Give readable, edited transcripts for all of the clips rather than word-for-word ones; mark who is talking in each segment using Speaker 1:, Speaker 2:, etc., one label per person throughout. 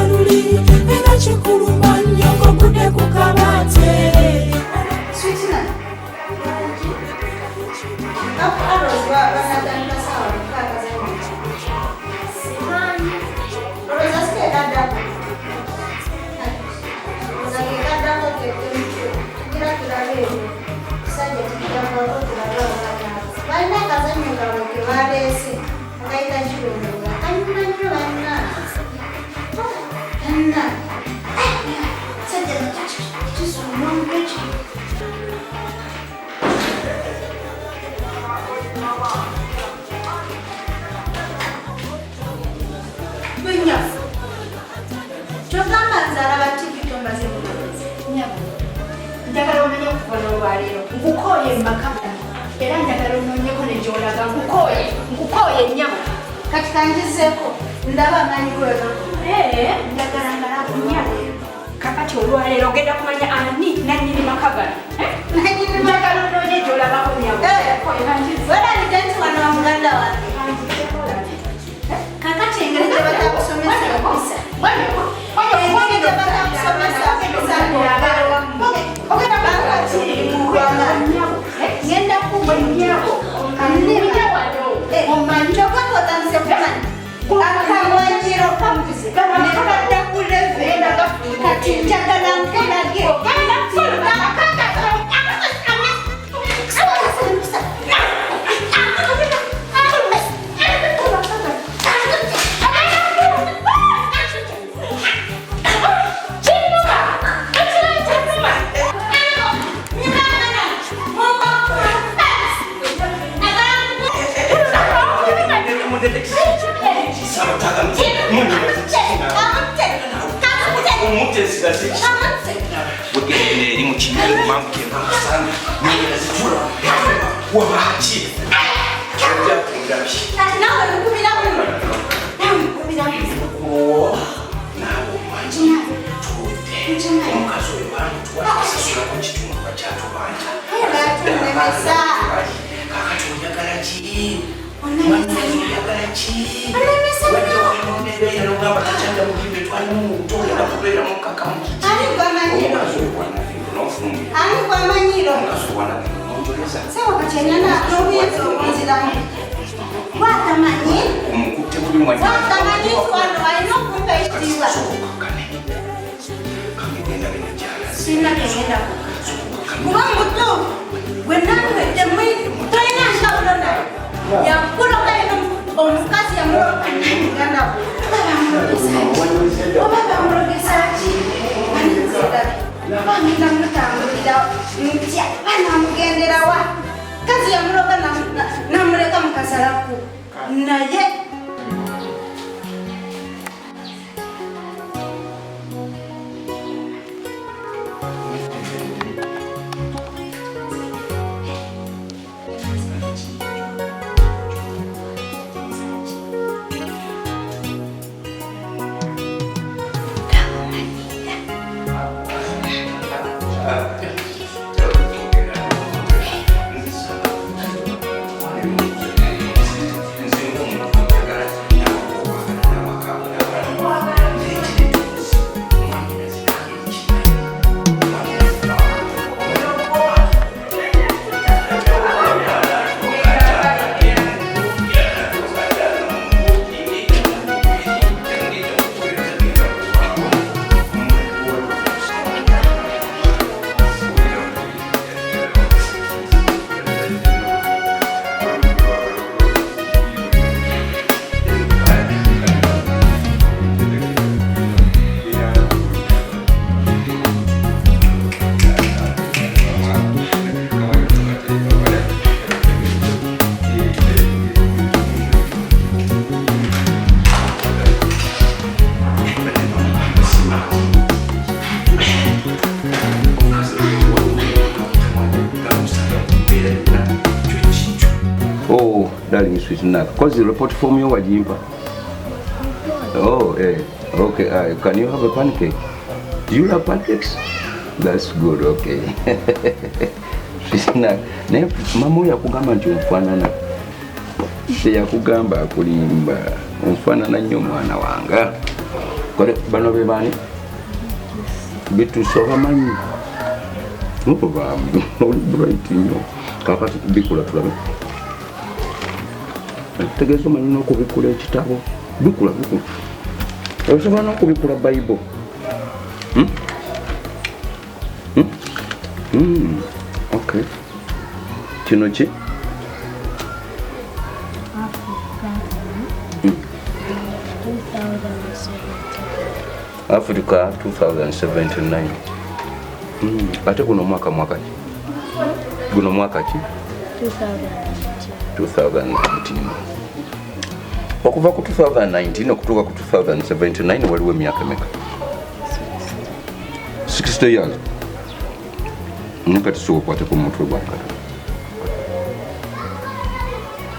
Speaker 1: luli era kikuluma nnyo ng'ogudde ku kabate.
Speaker 2: Ngukoye makabala era njagala ononyeko ne gy'olaga ngukoye nnyabo kati kanjizeko ndaba amanyi gwega njagala ngalaku nnyabo kakati olwaleero ogenda kumanya ani nannyini makabala njagala ononye gy'olabako nnyabo weranidde nti wano wa muganda wange kakati engeri gye batakusomesa empisa engeri gye batakusomesa empisa ogenda bakati ngenda kubanyawo omanyi okakotandise kumanya akamanyiro kamuzi nekadda ku leve kati njagala nkenage
Speaker 3: Darling, sweet enough. Cause the report form you wajimpa. Oh, okay. Can you have a pancake? Do you have pancakes? That's good. Okay. Sweet enough. Ne mama yakugamba nti mfanana. Yakugamba akulimba. Mfanana nnyo mwana wanga. Kale bano be bani bituso bamanyi nuko bambi right nnyo kakati bikula tulabe tegezo manyi n'okubikula ekitabo bikula osobola n'okubikula Bible okay kino ki Africa 2079 ate guno mwaka ki guno mwaka ki 2019 okuva ku 2019 okutuuka ku 2079 waliwo emyaka emeka 60 years nkati sokwate ku mutwe gwa Katonda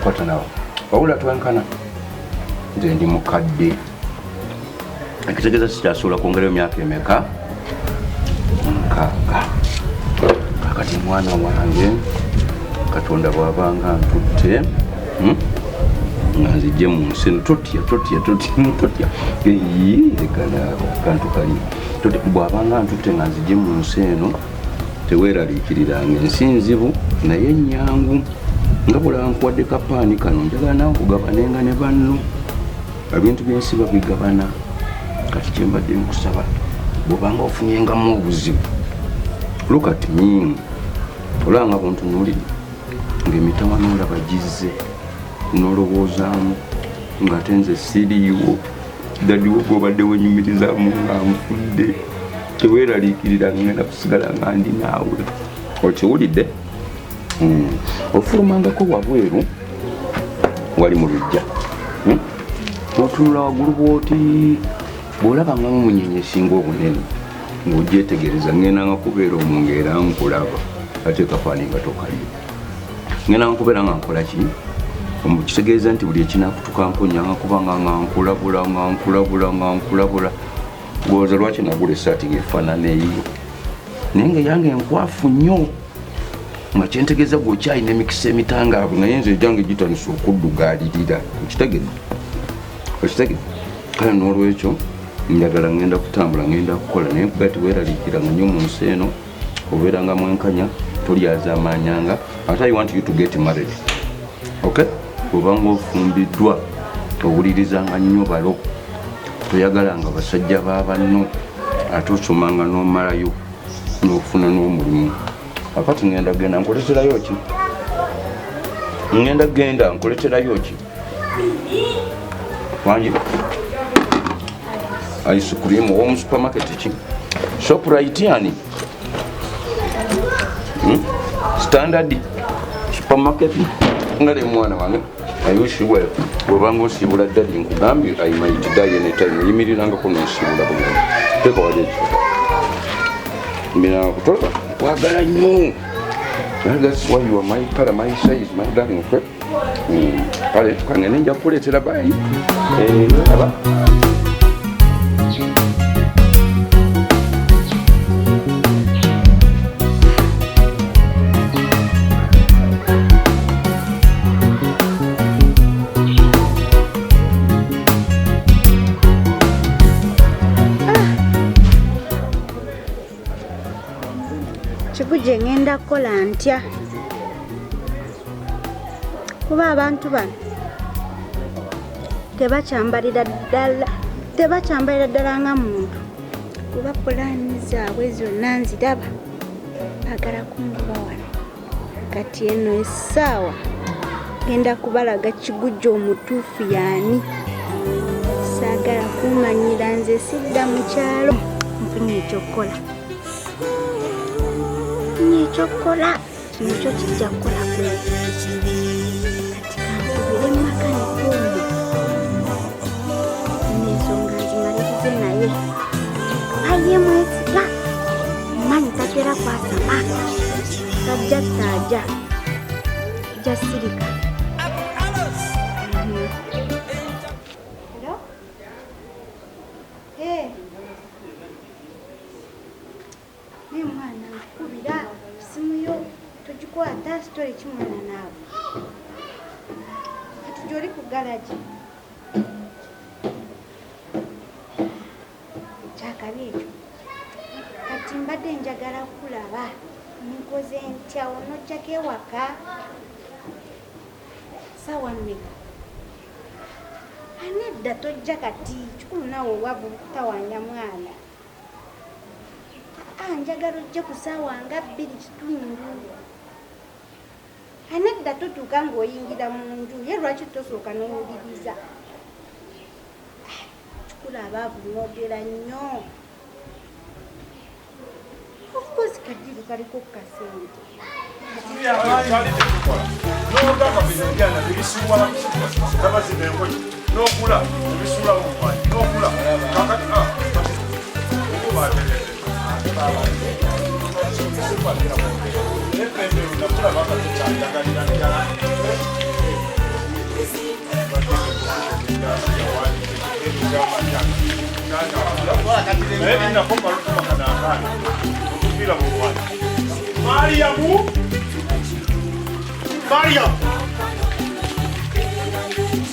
Speaker 3: kwata nawe wawula twenkana nze ndi mukadde ekitegeeza sikyasobola kwongerayo emyaka emeka nkaaga kakati mwana wange Katonda bw'abanga ntutte nga nzijje mu nsi totya kantu kali bw'abanga ntutte nga nzijje mu nsi eno teweeraliikiriranga ensi nzibu naye nnyangu nga bulaba nkuwadde kapaani kano njagala nawe kugabanenga ne banno ebintu byensi babigabana kati kyembadde nkusaba bw'obanga ofunyengamu obuzibu look at me olaba nga buntunuulire ng'emitawa n'olaba gizze n'olowoozaamu ng'ate nze siriiwo daddiwo gw'obadde wenyumirizaamu nga nfudde teweeraliikirira ngenda kusigala nga ndi naawe okiwulidde ofulumangako wabweru wali mu lujja otunula waggulu bw'oti bw'olabanga mumunyenye esinga obunene ng'ogyetegereza ngenda nga kubeera omunga era nkulaba ate kafaani nga tokali ngenda nga kubeera nga nkola ki kitegeeza nti buli ekinakutuka mponya nga kubanga nga nkulabula ng'oza lwaki nagula essaati ng'efaanana eyiyo naye nga yange enkwafu nnyo nga kyentegeeza gwokyalina emikisa emitangaavu naye nze ejange gitandisa okuddugaalirira okitegedde kale n'olwekyo njagala ngenda kutambula ngenda kukola naye kuga tiweeraliikiranga nnyo mu nsi eno obeeranga mwenkanya tolyazaamanyanga ate I want you to get married okay bw'obanga ofumbiddwa owulirizanga nnyo balo toyagalanga basajja b'abanno ate osomanga n'omalayo n'ofuna n'omulimu akati ngenda genda nkoleterayo ki wangi ice cream omu supermarket ki Shoprite yani standard supermarket ngale mwana wange ayushiwe bw'obanga osiibula ddali nkugambye I might die anytime oyimirirangako n'osiibula bulungi teka wali ekyo mbina kutoka wagala nnyo that's why you are my color, my size, my darling friend. Kale tukangene nja kukuleetera bayi aba
Speaker 2: kiguje ngenda kukola ntya kuba abantu bano tebakyambalira ddala nga muntu kuba pulaani zaabwe zonna nziraba bagala kunguba wano kati eno essaawa ngenda kubalaga kiguje omutuufu yaani saagala kumanyira nze sidda mu kyalo nfunye ekyokukola kino kyo kijja kukola kati kankubire mmakanikumbi n'ensonga nzimalirize naye aye mwesiga manyi tatera kwasama tajja taaja jasirika mwana nkubira simu yo togikwata sitole kimwana naawe kati gy'oli ku galagi akabi ekyo kati mbadde njagala kulaba nkoze ntya onojjako ewaka sawa mmeka anedda tojja kati kikulu naawe obwavu bukutawanya mwana njagala ojje ku ssaawa nga 2:30 anedda totuuka ng'oyingira mu nju ye lwaki tosooka n'owuliriza kikulu abaavu noogera nnyo ofcourse kadiri kaliko ku kasente
Speaker 4: n'okula ebisuula mumwanyi n'okula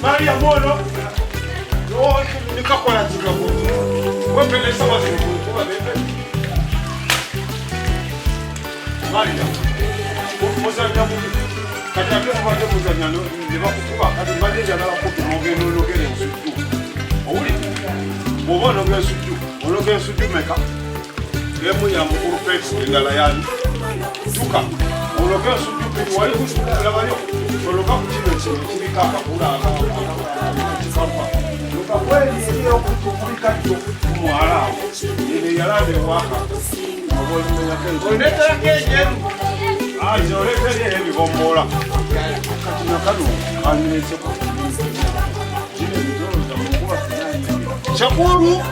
Speaker 4: Mariam ono nikakola kigabo wepelesa waziri Mariam muzanya mu kati ate mubadde muzanya ne bakukuba kati mbadde njagala kukuba ogenda ologera ensujju owuli bw'oba ologera ensujju ologera ensujju meka emu ya mukulu pekisi endala yani tuka ologera ensujju peki wali kulabayo ologa ku kino kiriko akakula akakapa luka kweli eri okukubika jjo kumwala awo eno eyalaba ewaka oleterako enjeru oletere ebibomboola katino kano kanyirezeko Chakulu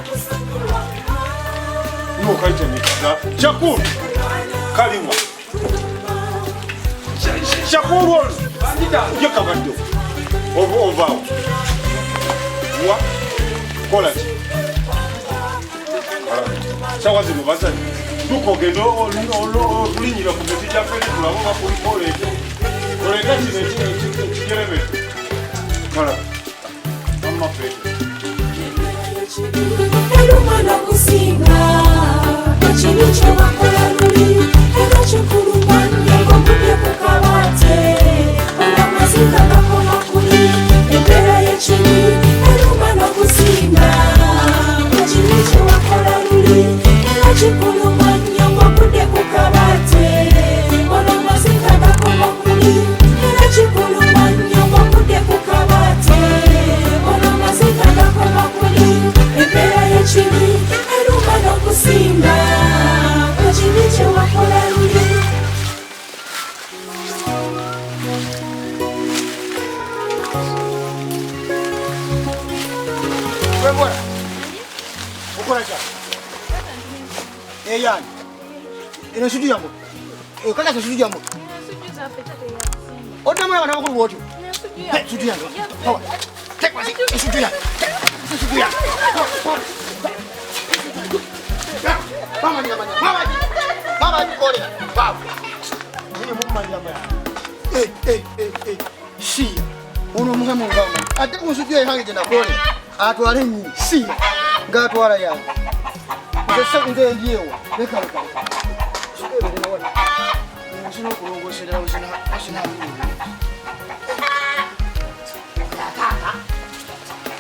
Speaker 4: nokaita nikaga Chakulu kaliwa Chakulu yakabaddo ovaawo wa kolaki sawa zino bazali tukogenda olulinyira ku miti gyaffe netulaba bakulikola ekyo olega kino kigerebe kala amafeeto
Speaker 1: Erumana kusinga Ekibi kye wakola luli Era kikulumanya ng'okubye ku kabate Olw'amazinga gakoma kuli Empeera y'ekibi erumana kusinga Ekibi kye wakola luli Era kikulumanya ng'okubye ku kabate Olw'amazinga gakoma kuli Era kikulumanya ng'okubye ku kabate Olw'amazinga gakoma kuli Empeera y'ekibi eruma n'okusinga ekibi kye wakola luli
Speaker 5: Webora okola kya eyani eno studio yangu kaka studio yangu odamula bana bakulu bwotyo studio yangu hawa take my studio yangu studio yangu mama ni mama ni kole baba ni mumma ni mama si ono muhamu ngama ate ku studio yangu jena kole atwale nyi si ngatwala yangu nze ndiyewo lekaleka sikebere nawala nsina okulongosera usina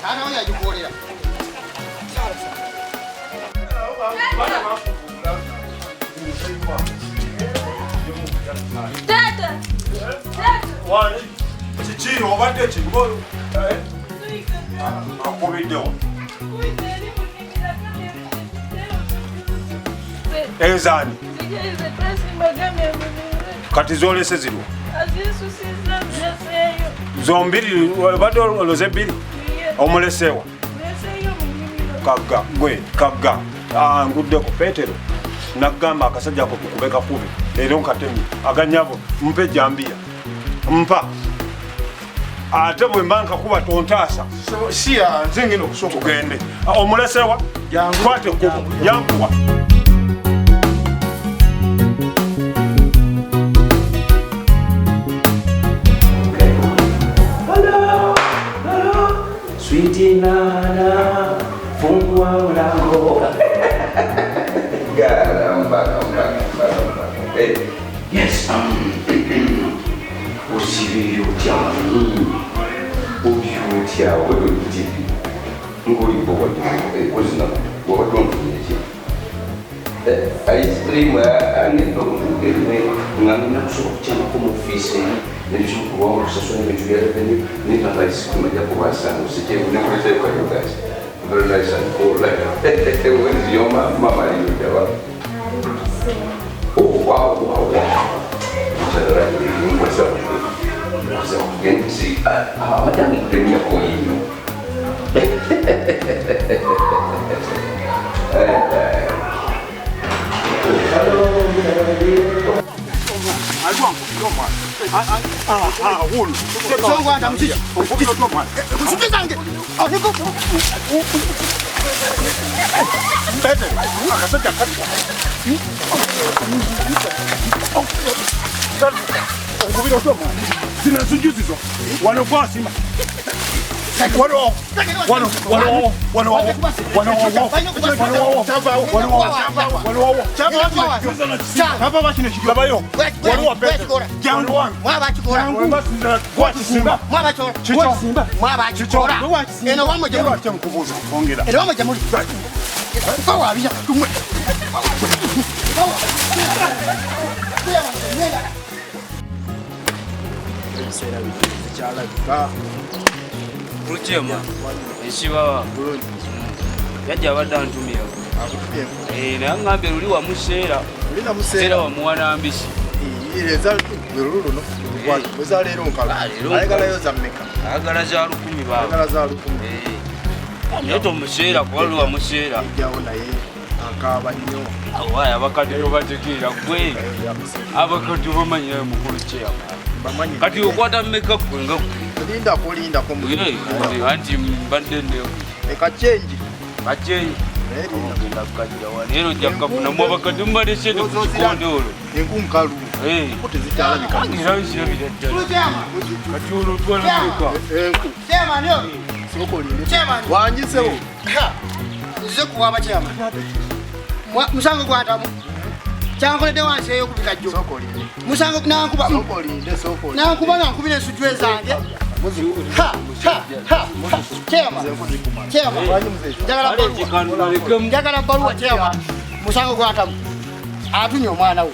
Speaker 5: ana oya jukolera
Speaker 1: Tata!
Speaker 4: wani kiki obadde kigolo akubiddewo enzaani kati zolese zirwa zombiri obadde oloze ebbiri omulesewa kagga gwe kagga nguddeko Petero nakugamba akasajja ko kukubeka kubi leero nkatemi aganyabo mpe jambiya mpa ate bwe mba nkakuba tontaasa siya nze ngenda okusooka tugende omulesewa kwate ekkubo yankuwa
Speaker 3: Sweetie Nana, fungua mlango. Yes, aussi au diable. Ubiutia wewe TV. Ngoli bobo kozina bobo tonfunyeke. Ice cream anendo ngene ngana kusokucha mu office n'ebisokuwa okusasula ebintu by'arevenue n'etanga ice cream ajja kubasa musike n'ekwete kwa you guys. Very nice and cool. When is your mama you there? Oh wow. What's up? So again, see, madam premier for you.
Speaker 4: Zinasujuzizo wanakuwa sima
Speaker 6: Uchema, eshiwa yajja badantumira naye ngambe luli wamuseera seera wamuwanambishi
Speaker 5: ireza luluno bweza leero nkala ayagalayo za mmeka
Speaker 6: ayagala za 1000 baba
Speaker 5: ayagala za 1000
Speaker 6: naye tomuseera kuba luli wamuseera
Speaker 5: ejjawo naye akaaba nnyo
Speaker 6: awaya abakadde tobategeera gwe abakadde bamanyirayo mukulu kyeyama kati okwata mmeka gwe nga
Speaker 5: lindako
Speaker 6: anti mbadde
Speaker 5: ekacyenji
Speaker 6: genda kukajja wano era ojja kukafunamu abakadde mubalesete ku kikondoolo
Speaker 5: enkunkalu
Speaker 6: zirabira ddala kati olwo twalaeka
Speaker 5: wanjisewo
Speaker 2: nzize kuwaba kyama musango gwantamu kyankoledde wansi eyo kubikajjo musango nankuba nankubira ensujju zange njagala baluwa kyama musango gwantamu atunye omwana we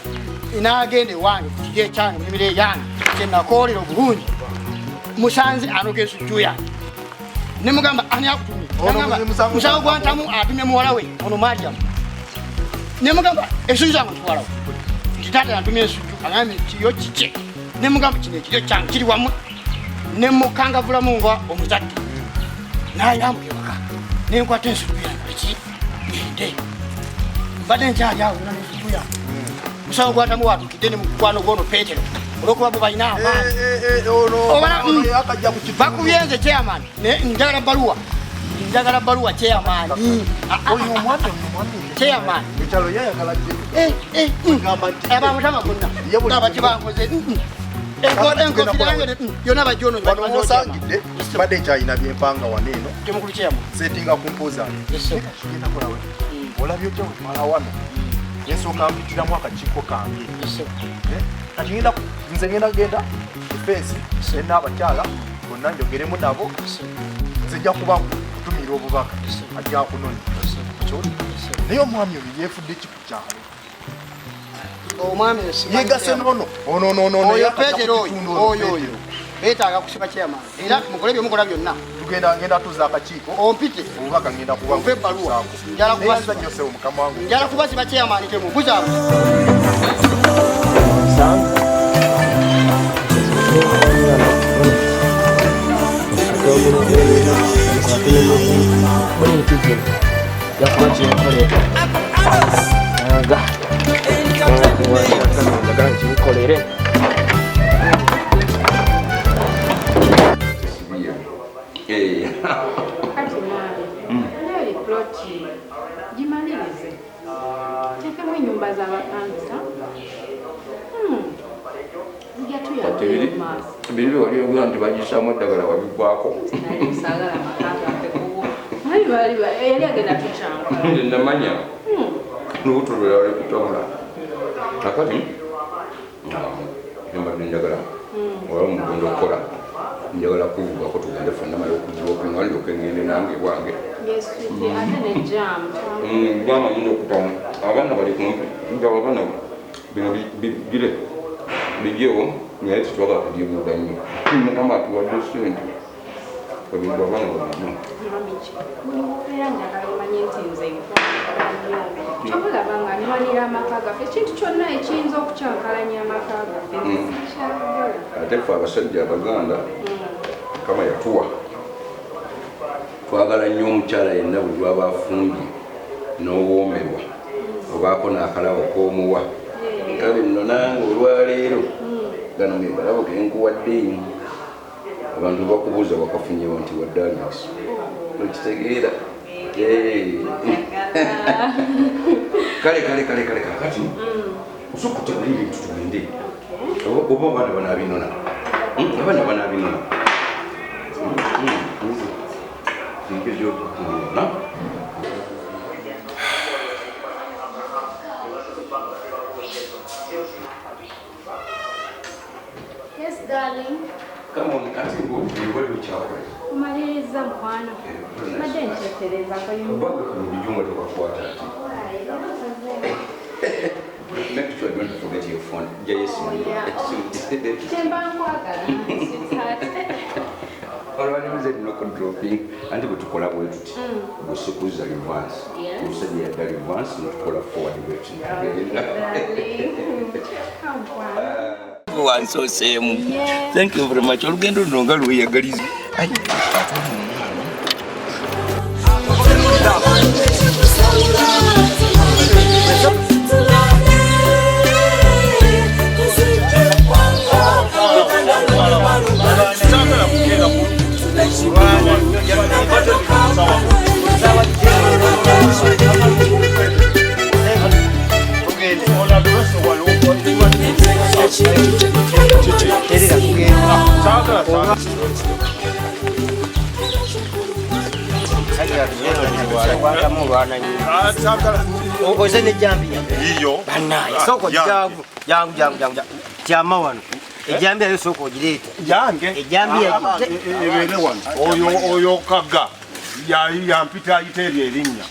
Speaker 2: inagende wange kukirya ekyange mumira eyange kyenakoolera obulungi musanze anoga ensujju yange nemugamba ani akutumye musango gwantamu atumye muwala we ono Mariam nemugamba ensujju zange tuwalawo kitata yantumye ensujju agambe kiyo kike nemugamba kino ekiryo kyange kiri wamu nemukangavulamu nga omuzadde nayambuka ewaka nenkwata ensujju yange eki ngende mbadde nkyali awo na ensujju yange musango gwantamu watukidde ne mukwano gwono Petero olwokuba bwe balina amaanyi bakubyenze chairman njagala baluwa chairman chairman abamutama bonna nabakibankoze enkofirange yona bajono
Speaker 5: osangidde badde nkyalina byempanga waneeno
Speaker 2: temukulu chairman
Speaker 5: setinga kumpoza olabye otya wemala wano ensooka mpitiramu akakiiko kange kati nze ngenda genda defensi n'abakyala bonna njogeremu nabo nze nja kuba kutumira obubaka ajja kunoni naye omwami oyo yeefudde ki ku kyalo
Speaker 2: omwami
Speaker 5: yegase nono
Speaker 2: oyo Petero oyo beetaaga kusiba chairman era mukole byemukola byonna
Speaker 5: ngenda tuza akakiiko
Speaker 2: ompite
Speaker 5: obubaka ngenda
Speaker 2: ompe ebbaluwa njala kubasiba chairman temubuzaabu
Speaker 7: Nyumba za vakanisa
Speaker 3: biri waliogera nti bagisamu eddagala wabikwako
Speaker 7: yali agenda tukyanga
Speaker 3: namanya n'otulwera kutabula akati mbadde njagala wala omugenda okukola njagala kuvugako tugende fenna mala okudropinga ndyoke ngende nange bwange jama muno okutamu abaana bali kumpi njaba abaana bino bigire bijyewo naye titwagala kujibuuda nnyo namatu wadde sente ebintu abaana balimu
Speaker 7: kyobulabanga nwanira amaka gaffe ekintu kyonna ekiyinza okukyankalanya amaka gaffe
Speaker 3: ate ffe abasajja abaganda kama yatuwa twagala nnyo omukyala yenna bwe lwaba afumbye n'owoomerwa obaako n'akalabo k'omuwa kale nno nange olwaleero gano ge kalabo kenkuwaddeyo abantu bakubuuza wakafunyewo nti waddalix okitegeera kale kakati osooka otegulire ebintu tugende oba abaana banaabinona abaana banaabinona
Speaker 7: Yes, darling.
Speaker 3: Come on, I think we'll be well with you.
Speaker 7: Kumaliriza mwana. Madde ntetereza ko yumva.
Speaker 3: Obaga kuno bijunga tukakwata ati. Make sure you don't forget your phone. Yes.
Speaker 7: Temba nkwagala.
Speaker 3: Olwali muze no dropping anti bwe tukola bwe tuti gusukuza advance tusajja yadda advance notukola forward bweti wansoseemu thank you very much olugendo luno nga lweyagaliza
Speaker 8: Okoze ne jambiya. Iyo. Banaye. Soko jangu. Tiama wano. Ejambiya yo soko gireta.
Speaker 4: Yange.
Speaker 8: Ejambiya
Speaker 4: ebere wano. Oyo kaga. Yampita ayiteebya erinnya.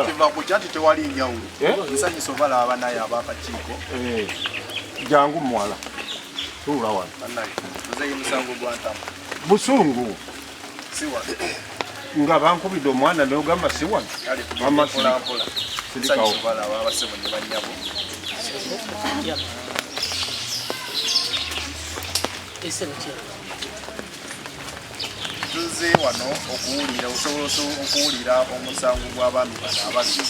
Speaker 5: Kiva ku kyati tewali njawulo. Nsanyisa obala abanaye abakakiiko.
Speaker 4: Jangu mwala. Tuula wano.
Speaker 5: Banaye. Muzeeyi musango gwa Ntamu.
Speaker 4: Busungu.
Speaker 5: Si wano.
Speaker 4: Nga bankubidde omwana n'ogamba si wano.
Speaker 5: Mpola. Nsanyisa obala abasebo ne bannyabo. Tuze wano okuwulira osobola okuwulira omusango gw'abaami bano ababiri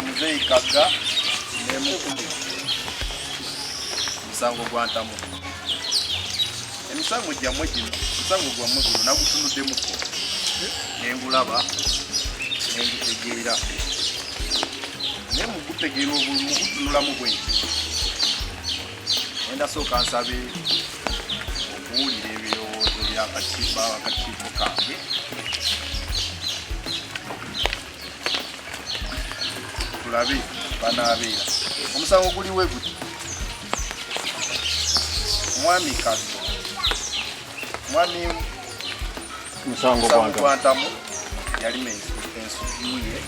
Speaker 5: Muzeeyi Kaga ne Mukulu omusango gwa Ntamu. Emisango gyammwe gino omusango gwammwe guno nagutunuddemuko nengulaba nengutegeera naye mugutegeera mugutunulamu bwenti endasooka nsabe okuwulira ebirowoozo by'akakiiko kange tulabe banaabeera omusango guliwe guti omwami Kaga omwami musango gwa Ntamu yalima ensujju ye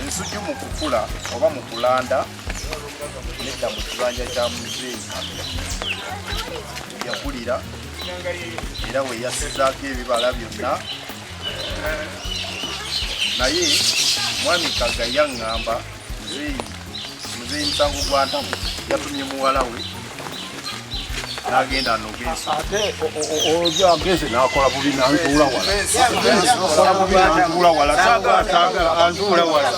Speaker 5: ensujju mu kukula oba mu kulanda nedda mu kibanja kya Muzeeyi yakulira era we yasizaako ebibala byonna naye mwami Kaga yaŋŋamba Muzeeyi musango gwa Ntamu yatumye muwala we n'agenda anogenso
Speaker 4: ate ojo ageze n'akola bubi nantuula wala antuula wala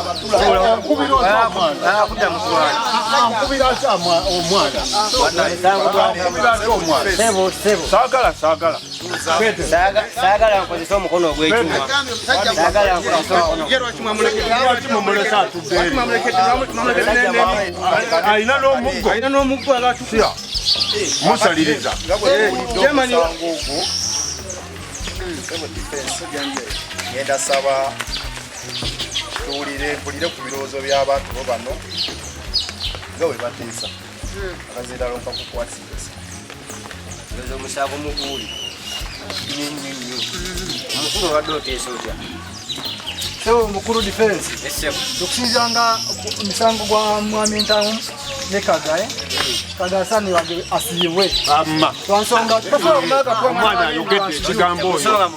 Speaker 4: nkubira ati omwana
Speaker 8: saagala nkozesa omukono ogw'ekyuma.
Speaker 4: Alina n'omuggo agatukira musaliriza
Speaker 5: ngenda saba
Speaker 9: mpulire ku birowoozo by'abantu bo bano nga bwe bateesa akaziiralo nkakukwasisa
Speaker 8: ezo omusango muguuli omukulu obadde oteesa otya
Speaker 5: sebo mukulu defense okusinzanga omusango gwa mwami ntamu ne kagaye kagasani wange asibwe twansonga
Speaker 4: omwana ayogedde ekigambo oyo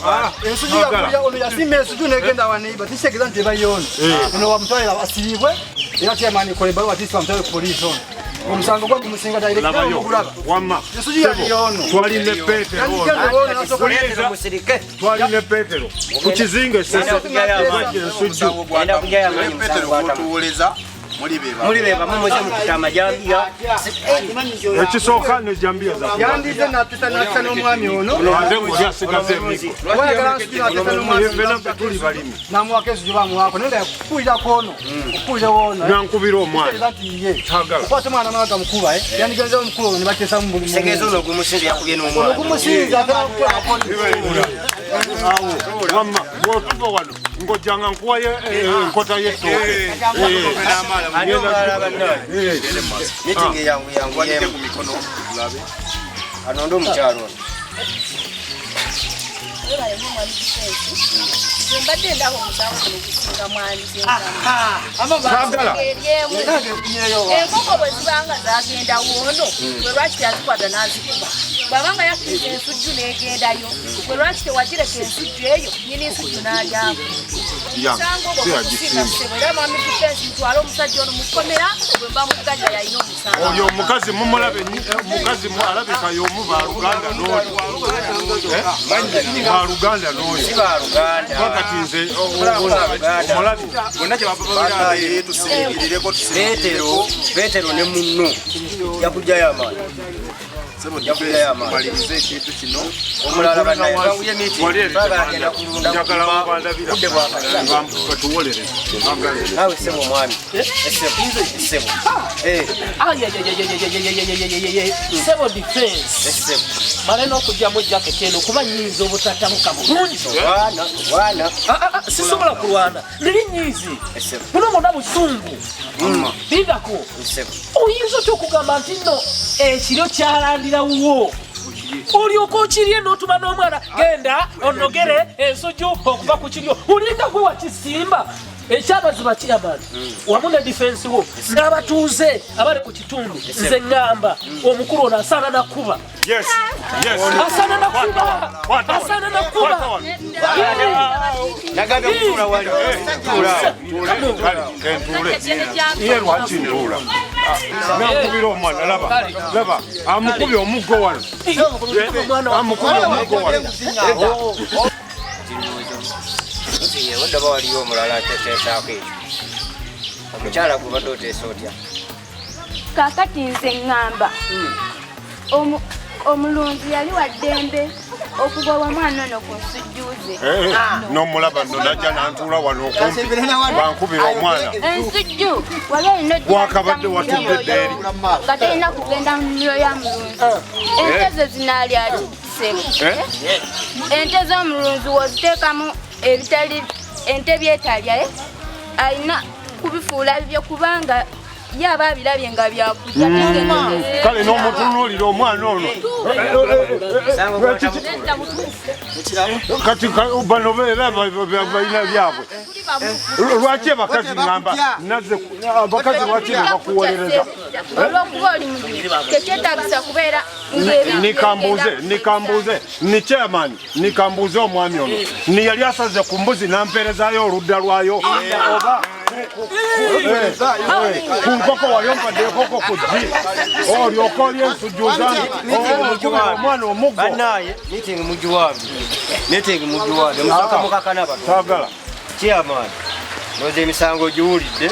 Speaker 5: ensuju yakulya ono yasimba ensuju negenda waneiba tikitegeza nti ebayona ono wamutwalira asibwe era kyemani kola ebbaluwa tisi bamutwale ku poliisi ono omusango gwa gumusinga dairekitmugulaba ensuju yaliyono
Speaker 4: twaline Petero ku kizinga
Speaker 9: tuwoleza
Speaker 8: mulibeba mumuze mukuta amajambiya
Speaker 4: ekisooka ne jambiya
Speaker 5: yandize natisa natisa n'omwami ono
Speaker 4: ate ngulyasigaze emiko
Speaker 5: wayagala nsujju natisa n'omwami
Speaker 4: fena tuli balimi
Speaker 5: namuwako ensuju bamuwako naye nga yakukulirako ono okukulira wono
Speaker 4: nankubira omwana
Speaker 5: nti ye okwata omwana mwaga mukuba yandigenza omukulu ono ne bateesamu buli
Speaker 8: tegeeza ono ogumusinza yakubye n'omwana
Speaker 5: ogumusinza aterakukolako
Speaker 4: wamma bw'otuva wano ng'ojjanga nkuwayo enkota y'ettooke
Speaker 8: ani omulala bannaye mitingi yangu anonde omukyalo ono
Speaker 10: mbadde ndaba omusango guno gusinga mwani enkoko bwe zibanga zagenda woono bwe lwaki teyazikwata n'azikuba bwabanga yakiriza ensujju n'egendayo bwe lwaki tewagireka ensujju eyo nyina ensujju n'alyako omusango ogwo gusinga kusebo era mwami difensi mutwale omusajja ono mukomera bwe mba mugajja yalina omusango
Speaker 4: oyo omukazi mumulabe omukazi alabika y'omu baluganda n'oyo baluganda n'oyo
Speaker 8: si baluganda
Speaker 4: wakati nze omulabi
Speaker 8: Petero ne munno yakujjayo amaanyi
Speaker 9: maliriza ekintu kino
Speaker 8: omulala bannaye banguye miitingi bagenda kulunda budde
Speaker 4: bwakatuwolereza
Speaker 8: nawe ssebo mwami essebo
Speaker 11: Sebo defense male n'okugyamu jaketi eno kuba nyiiza obutattamuka bulungi
Speaker 8: wana
Speaker 11: sisobola kulwana liri nyiizi buno mwonna busungu bigako oyinza otya okugamba nti nno ekiro kyalandira wuwo olyoka okirye n'otuma n'omwana genda onogere ensujju okuva ku kiryo olinga gwe wakisimba ekyabaziba kyabali wamu ne difensi wo n'abatuuze abali ku kitundu nze ŋŋamba omukulu ono asaana nakuba asaana nakuba
Speaker 8: nagambye kutuula wali
Speaker 4: iye lwaki ntuula nankubira omwana laba amukubye omuggo wano amukubye omuggo wano
Speaker 8: wadaba waliyo omulala ateteesaako ekyo omukyala gubadde oteesa otya
Speaker 10: kaakati nze ŋŋamba omulunzi yali wa ddembe okugoba omwana ono ku nsujjuze
Speaker 4: n'omulaba nno najja nantuula wano okumpi bankubira omwana
Speaker 10: ensujju wali olina
Speaker 4: wakabadde watudde eddeeri
Speaker 10: nga talina kugenda mu nnimiro ya mulunzi ente zo zinaalya kisebo ente z'omulunzi woziteekamu ebitali ente byetalya alina kubifuula bibyo kubanga ye aba abirabye nga byakujja
Speaker 4: kale n'omutunuulira omwana ono kati bano beera balina byabwe lwaki abakazi ŋŋamba abakazi lwaki nebakuwolereza
Speaker 10: olwokuba oli mubi tekyetagisa kubeera
Speaker 4: nikambuuze ni chairman nikambuuze omwami ono niyali asaze ku mbuzi nampeerezaayo oludda lwayo oba ku nkoko wayompadde enkoko ku ddi olyoka oli ensujju zange omwana omuggo
Speaker 8: bannaye mitingi mugiwambi musaka mukakana
Speaker 4: saagala
Speaker 8: chairman noza emisango giwulidde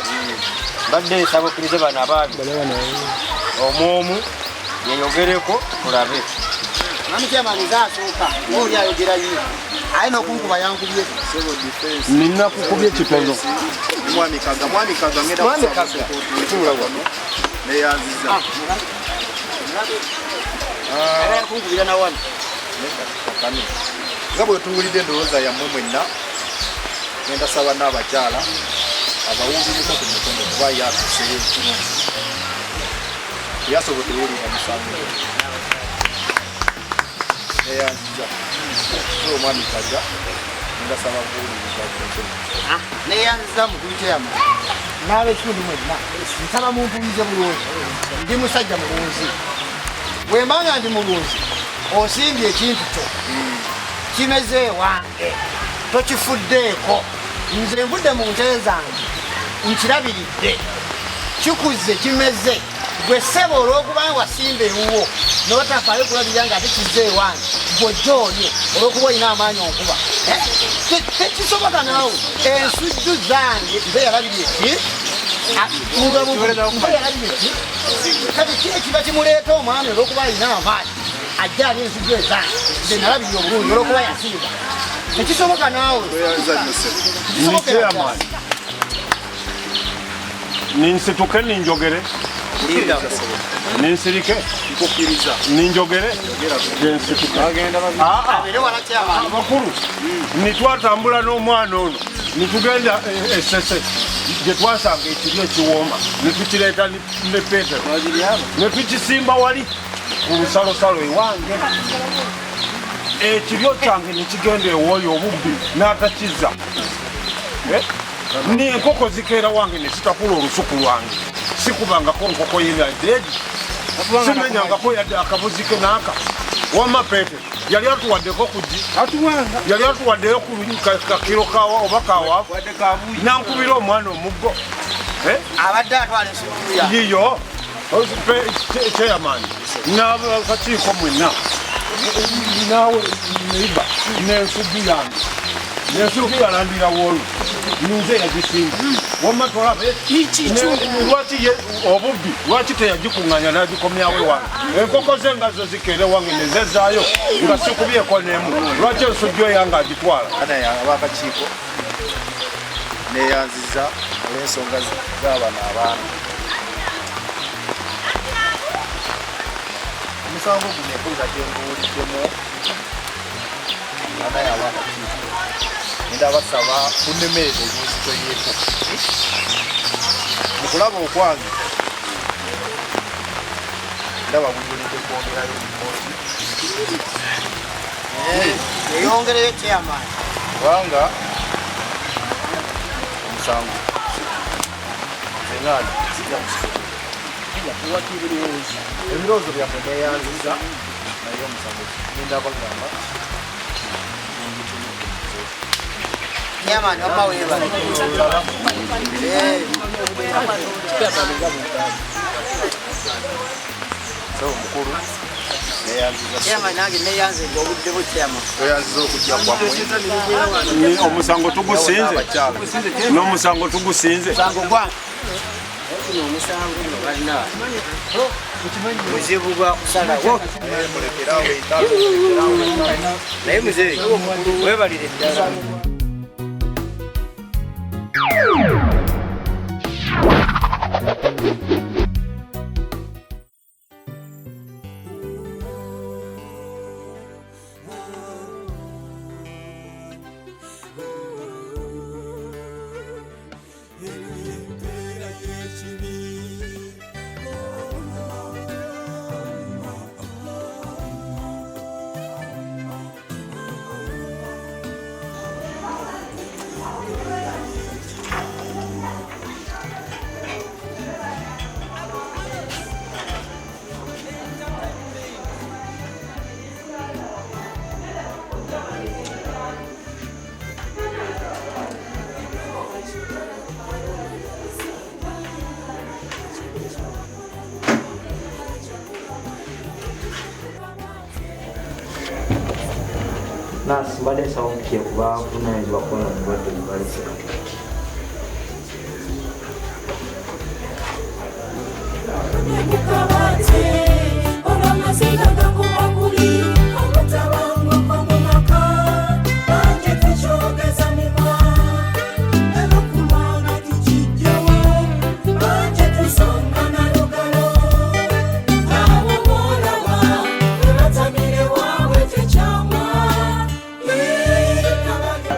Speaker 8: badde nsaba okkirize bano abaabi omwomu yeyogereko tulabe
Speaker 5: Mami chairman zaasooka ng'oli ayogerayo ayina okunkuba yankubye
Speaker 4: nina kukubya ekitono
Speaker 9: mwami kaga ngenda kutuula wano neyanziza
Speaker 5: kunkubira nawano
Speaker 9: nga bwe tuwulidde endowooza yammwe mwenna ngenda saba n'abakyala abawulirirako ku mukono kuba yatuseyo ekirungi yasobodde wulira musango neyanziza so omwami kaja ngasaba kuwuliriza
Speaker 5: neyanziza mukuyiteramu n'abekitundu mwenna nsaba mumpulirize bulungi ndi musajja mulunzi bwembanga ndi mulunzi osimbye ekintu kyo kimeze ewange tokifuddeeko nze nvudde mu nte zange nkirabiridde kikuze kimeze gwe ssebo olw'okubanga wasimba ewuwo n'otafaayo kulabirira nga ate kize ewange bwojja olyo olw'okuba olina amaanyi okuba tekisoboka naawe ensujju zange nze yalabirye ki kati ki ekiba kimuleeta omwami olw'okuba alina amaanyi ajja ali ensujju ezange nze nalabirye obulungi olw'okuba yasimba tekisoboka naawe
Speaker 4: ninsituke ninjogere ninsirike ninjogere abakulu nitwatambula n'omwana ono nitugenda esese gye twasanga ekiryo ekiwooma nitukireeta ne Petero netukisimba wali ku lusalosalo ewange ekiryo kyange nekigenda ewooyo obubbi n'atakiza ni enkoko zikeera wange nesitakula olusuku lwange sikubangako nkoko yenadeedi simenyangako yadde akabuzi ke naaka wama Petero yali atuwaddeko kugi yali atuwaddeyo ku kakiro kawa oba kawaafu nankubira omwana omuggo
Speaker 5: abadde atwala ensujju
Speaker 4: yiyo chairman n'akakiiko mwenna naawe neiba n'ensujju yange n'ensujju yalandira woolo nze yagisimba wamma tolabe lwaki obubbi lwaki teyagikuŋŋanya n'agikomyawo ewange enkoko ze nga zo zikeere wange nezezaayo nga sikubyeko n'emu lwaki ensujju eyange agitwala
Speaker 9: abakakiiko neyanziza olw'ensonga z'abana abaana omusango guno empulira gyenguwuliddemu anaye abakakiiko ndabasaba kunemereza ebinzito yeeko mukulaba okwange ndaba buyolidde kwongerayo ebikooti
Speaker 5: eyongereyo kyamaanyi
Speaker 9: kubanga omusango zenaani zijja ebirowoozo byaffe neyanziza naye omusango nindabagamba
Speaker 5: Yaman, apa wewe?
Speaker 9: So mukuru neyanziza
Speaker 5: Yaman nange neyanze ngobudde butyama.
Speaker 9: Neyanziza okujja kwa mwe.
Speaker 4: Ni omusango tugusinze. N'omusango tugusinze.
Speaker 5: Musango gwange. Kuno omusango no balina. Muzibu gwa kusala wo.
Speaker 9: Mulekerawe italo.
Speaker 5: Naye muzee, webalire ddala.
Speaker 12: Nasi mbadde nsaba omupiira kuba buvunaanyizibwa kukola obulwadde bubalese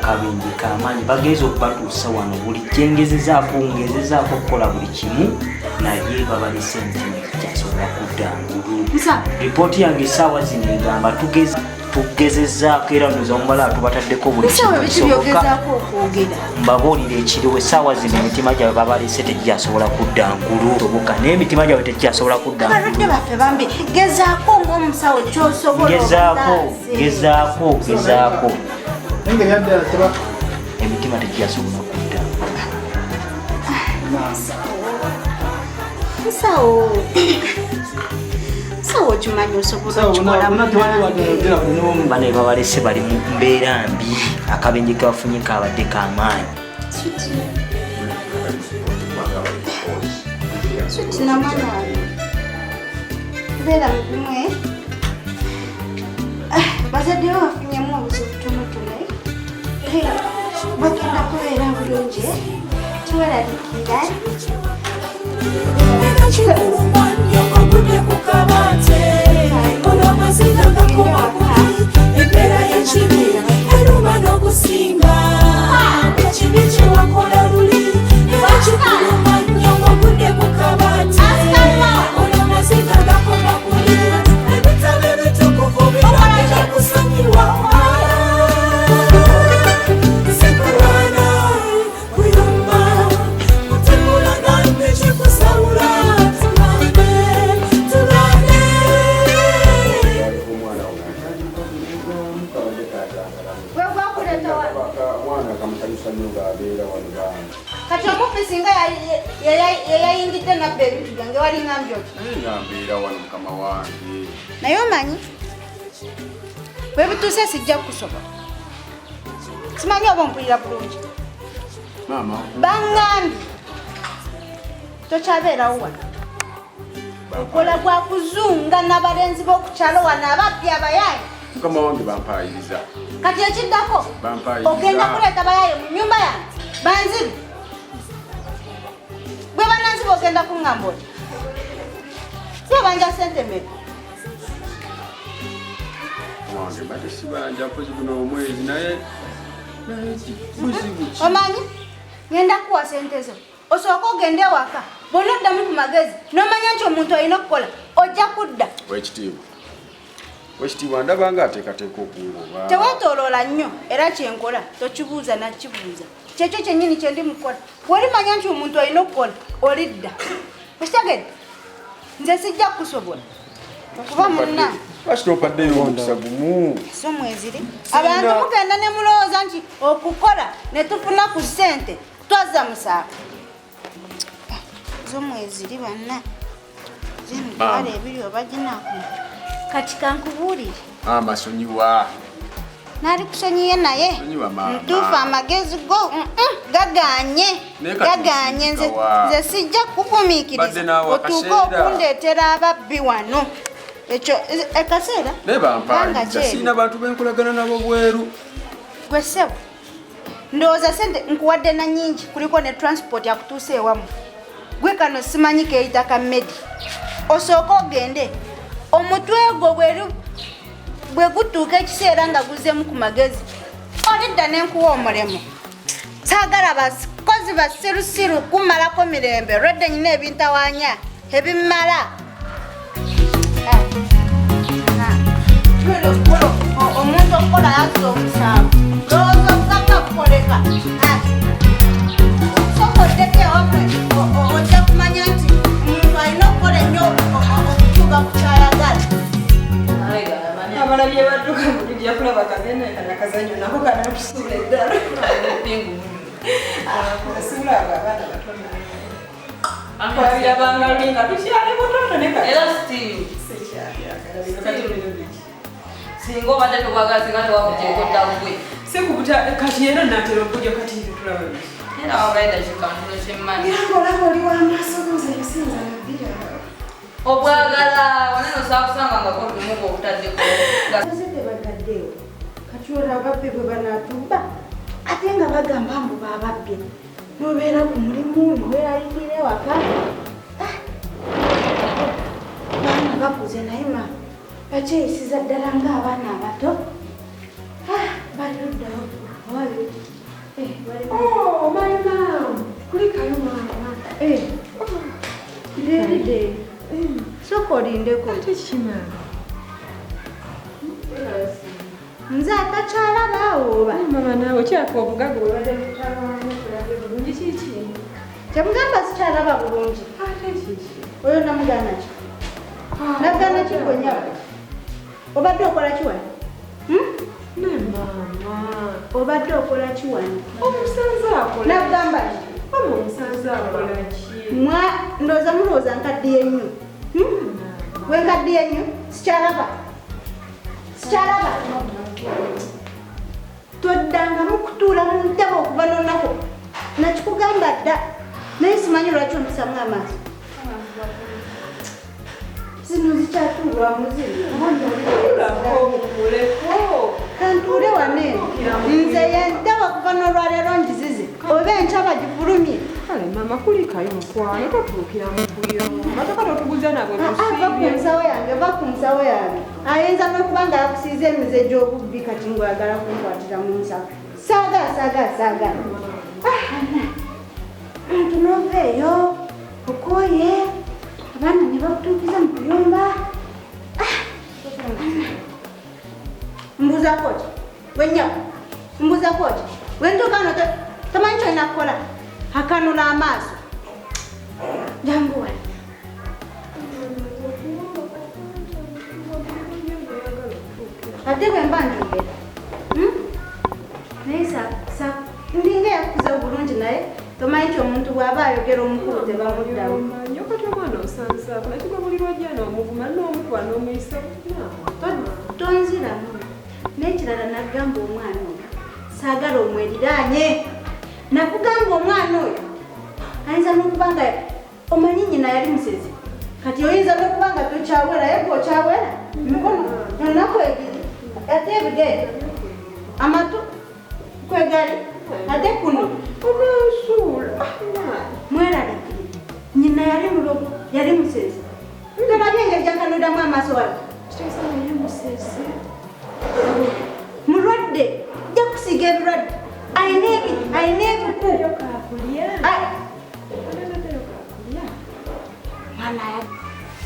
Speaker 12: kabingi kamanyi bageze okubatuusa wano buli kyengezezaako ngezezaako okukola buli kimu naye babalese emitima ekyasobola kudda ngulu. Ripooti yange essaawa zino egamba tugezezaako era ndoza omumala tubataddeko buli kimukisoboka. Mbabuulira ekiriwo essaawa zino emitima gyabwe babalese tegyasobola kudda ngulu soboka n'emitima gyabwe tegyasobola kudda ngulu.
Speaker 2: Gezaako ng'omusawo ky'osobola.
Speaker 12: Gezaako emitima tegyasobola kudda.
Speaker 2: Musawo kimanyi osobola okikola
Speaker 12: bano babalese bali mu mbeera mbi, akabenje ke bafunye kabadde k'amaanyi.
Speaker 2: Beera mumwe bazadde bo bafunyemu obuzibu butonotono bagenda kubeera bulungi tuweralikira
Speaker 1: Empeera y'ekibi eruma n'okusinga ekibi kyewakola luli era kikuluma nnyo ng'ogudde ku kabaati olw'amaziga gakoma kuli ebitabo ebitukuvu biragenda kusonyiwa sikulwana kuyumba kutemula nambe kikusawula
Speaker 2: kati omufisi nga yayingidde nabba ebintu byange walingambye oti
Speaker 4: mbeera wano mukama wange
Speaker 2: naye omanyi bwe bituuse sijja kusobola simanyi oba ompulira bulungi baŋŋambye tokyabeerawo wano okola gwa kuzunga n'abalenzi b'okukyalo wano ababbi abayaayi
Speaker 4: mukama wange bampayiriza
Speaker 2: kati ekiddako ogenda kuleeta bayaayi mu nnyumba yange banzibi gwe bananzibi ogenda kuŋŋamba oti si obanja sente mmeka
Speaker 4: wange bate sibanja mpozi guno omwezi naye buzibu ki
Speaker 2: omanyi ngenda kuwa sente zo osooka ogende ewaka bw'ona oddamu ku magezi n'omanya nti omuntu alina okukola ojja kudda
Speaker 4: wekitiibwa ndaba nga ateekateeka okungoba
Speaker 2: teweetooloola nnyo era kyenkola tokibuuza nakibuuza kyekyo kyennyini kye ndi mukola bw'olimanya nti omuntu alina okukola olidda okitegedde nze sijja kukusobola okuba munna
Speaker 4: bakitopaddeyo omukisa gumu
Speaker 2: so mweziri abantu mugenda ne mulowooza nti okukola ne tufuna ku ssente twazza musaako zo mweziri banna zemitwala ebiri oba ginaku kati kankubuulire
Speaker 4: amasonyiwa
Speaker 2: naali kusonyiye naye ntuufu amagezi go gaganye nze sijja kukugumiikiriza otuuke okundeetera ababbi wano ekyo akaseera
Speaker 4: naye bampayiriza sirina bantu benkolagana nabo bweru
Speaker 2: gwe ssebo ndowooza sente nkuwadde na nnyingi kuliko ne transport yakutuusa ewamu gwe kano simanyi keeyita kammedi osooka ogende omutwe gwo bwe gutuuka ekiseera nga guzeemu ku magezi olidda n'enkuwa omulemu saagala bakozi basirusiru kumalako mirembe olwedde nyina ebintawaanya ebimala omuntu okukola yazza omusaabu lowooza okugamba kukoleka sokoddeko ewamwe ojja kumanya nti omuntu alina okukola ennyo okutuuka ku kyayagala
Speaker 13: abalabye badduka mutujja kulaba kagenda nakazanyo nako kanakusuula eddala asiulaba abaana batonakwabirabanga lulinga tukyali butotoneera
Speaker 10: singa obadde tobagazi nga tewakuteekodda bugwe
Speaker 13: sikubuta kati era natera okujja kati tulaba
Speaker 10: era wagaida kikampulo kyemmanyi
Speaker 13: olaba oli wamaaso goza ebisinza nabira
Speaker 10: obwagala wanene osakusanga nga kodumuka obutaddeko
Speaker 2: bagaddeewo kati olwo ababbe bwe banatubba ate nga bagamba mbu bababbe nobeera ku mulimu niweeraliikira ewaka baana bakuze naye ma bakyeyisiza ddala ng'abaana abato baluddawo
Speaker 7: Oh, my mom. Kulikayo mama.
Speaker 2: Dede. Soko lindeko.
Speaker 7: Ate kima.
Speaker 2: Nze atachalaba oba.
Speaker 7: Mama nawe kyako obugaga obadde mutabaana kulabe bulungi kiki.
Speaker 2: Kyamugamba sichalaba bulungi.
Speaker 7: Ate kiki.
Speaker 2: Oyo namugana ki? Nagana ki konyaba? Obadde okola ki wano?
Speaker 7: Mama.
Speaker 2: Obadde okola ki wano?
Speaker 7: Omusanze akola.
Speaker 2: Nagamba ki?
Speaker 7: Omusanze akola ki?
Speaker 2: Ndowooza mulowooza nkaddiye nnyo. We nkaddiye nnyo? Sikyalaba. Sikyalaba. Toddangamu kutuula mu ntebe okuva n'olunaku. Nakikugamba dda. Naye simanyi lwaki ompisamu amaaso. Zino zikyatuulwamu ziri. Kantuule wane. Nze yentaba kuva n'olwaleero ngizize. Oba enkya bagifulumye.
Speaker 7: Kale mama kulikayo mukwano totuukira mu kulyo. Matoka totuguza nabwe
Speaker 2: Va ku nsawo yange, va ku nsawo yange. Ayinza n'okuba nga yakusiiza emize gy'obubbi kati ng'oyagala kunkwatira mu nsawo. Saagala. Antu n'oveeyo okooye abaana ne bakutuukiza mu kuyumba. Mbuuzako ki? Wennyako mbuuzako ki? Wentuuka no tamanyi kyolina kukola. Akanula amaaso. Jangu wano. Ate bwe mba njogera. Naye ndinga yakuza obulungi naye tomanyi nti omuntu bw'aba ayogera omukulu tebamuddawo.
Speaker 7: Nyoka tomwana osanza kola kigabulirwa jana omuvuma n'omutwana omuyisa.
Speaker 2: Tonziramu. N'ekirala nagamba omwana oyo saagala omweriraanye. Nakugamba omwana oyo ayinza n'okuba nga omanyi nnyina yali musezi. Kati oyinza n'okuba nga tokyawera ye bw'okyawera mikono ennaku ebiri ate ebigere amatu kwegali ate kuno
Speaker 7: omansuula
Speaker 2: mweralikire nnyina yali mulogo yali musezi. Tolabye engeri gyakanuddamu amaaso wano. Mulwadde jja kusiiga ebirwadde. Ayina ebiku.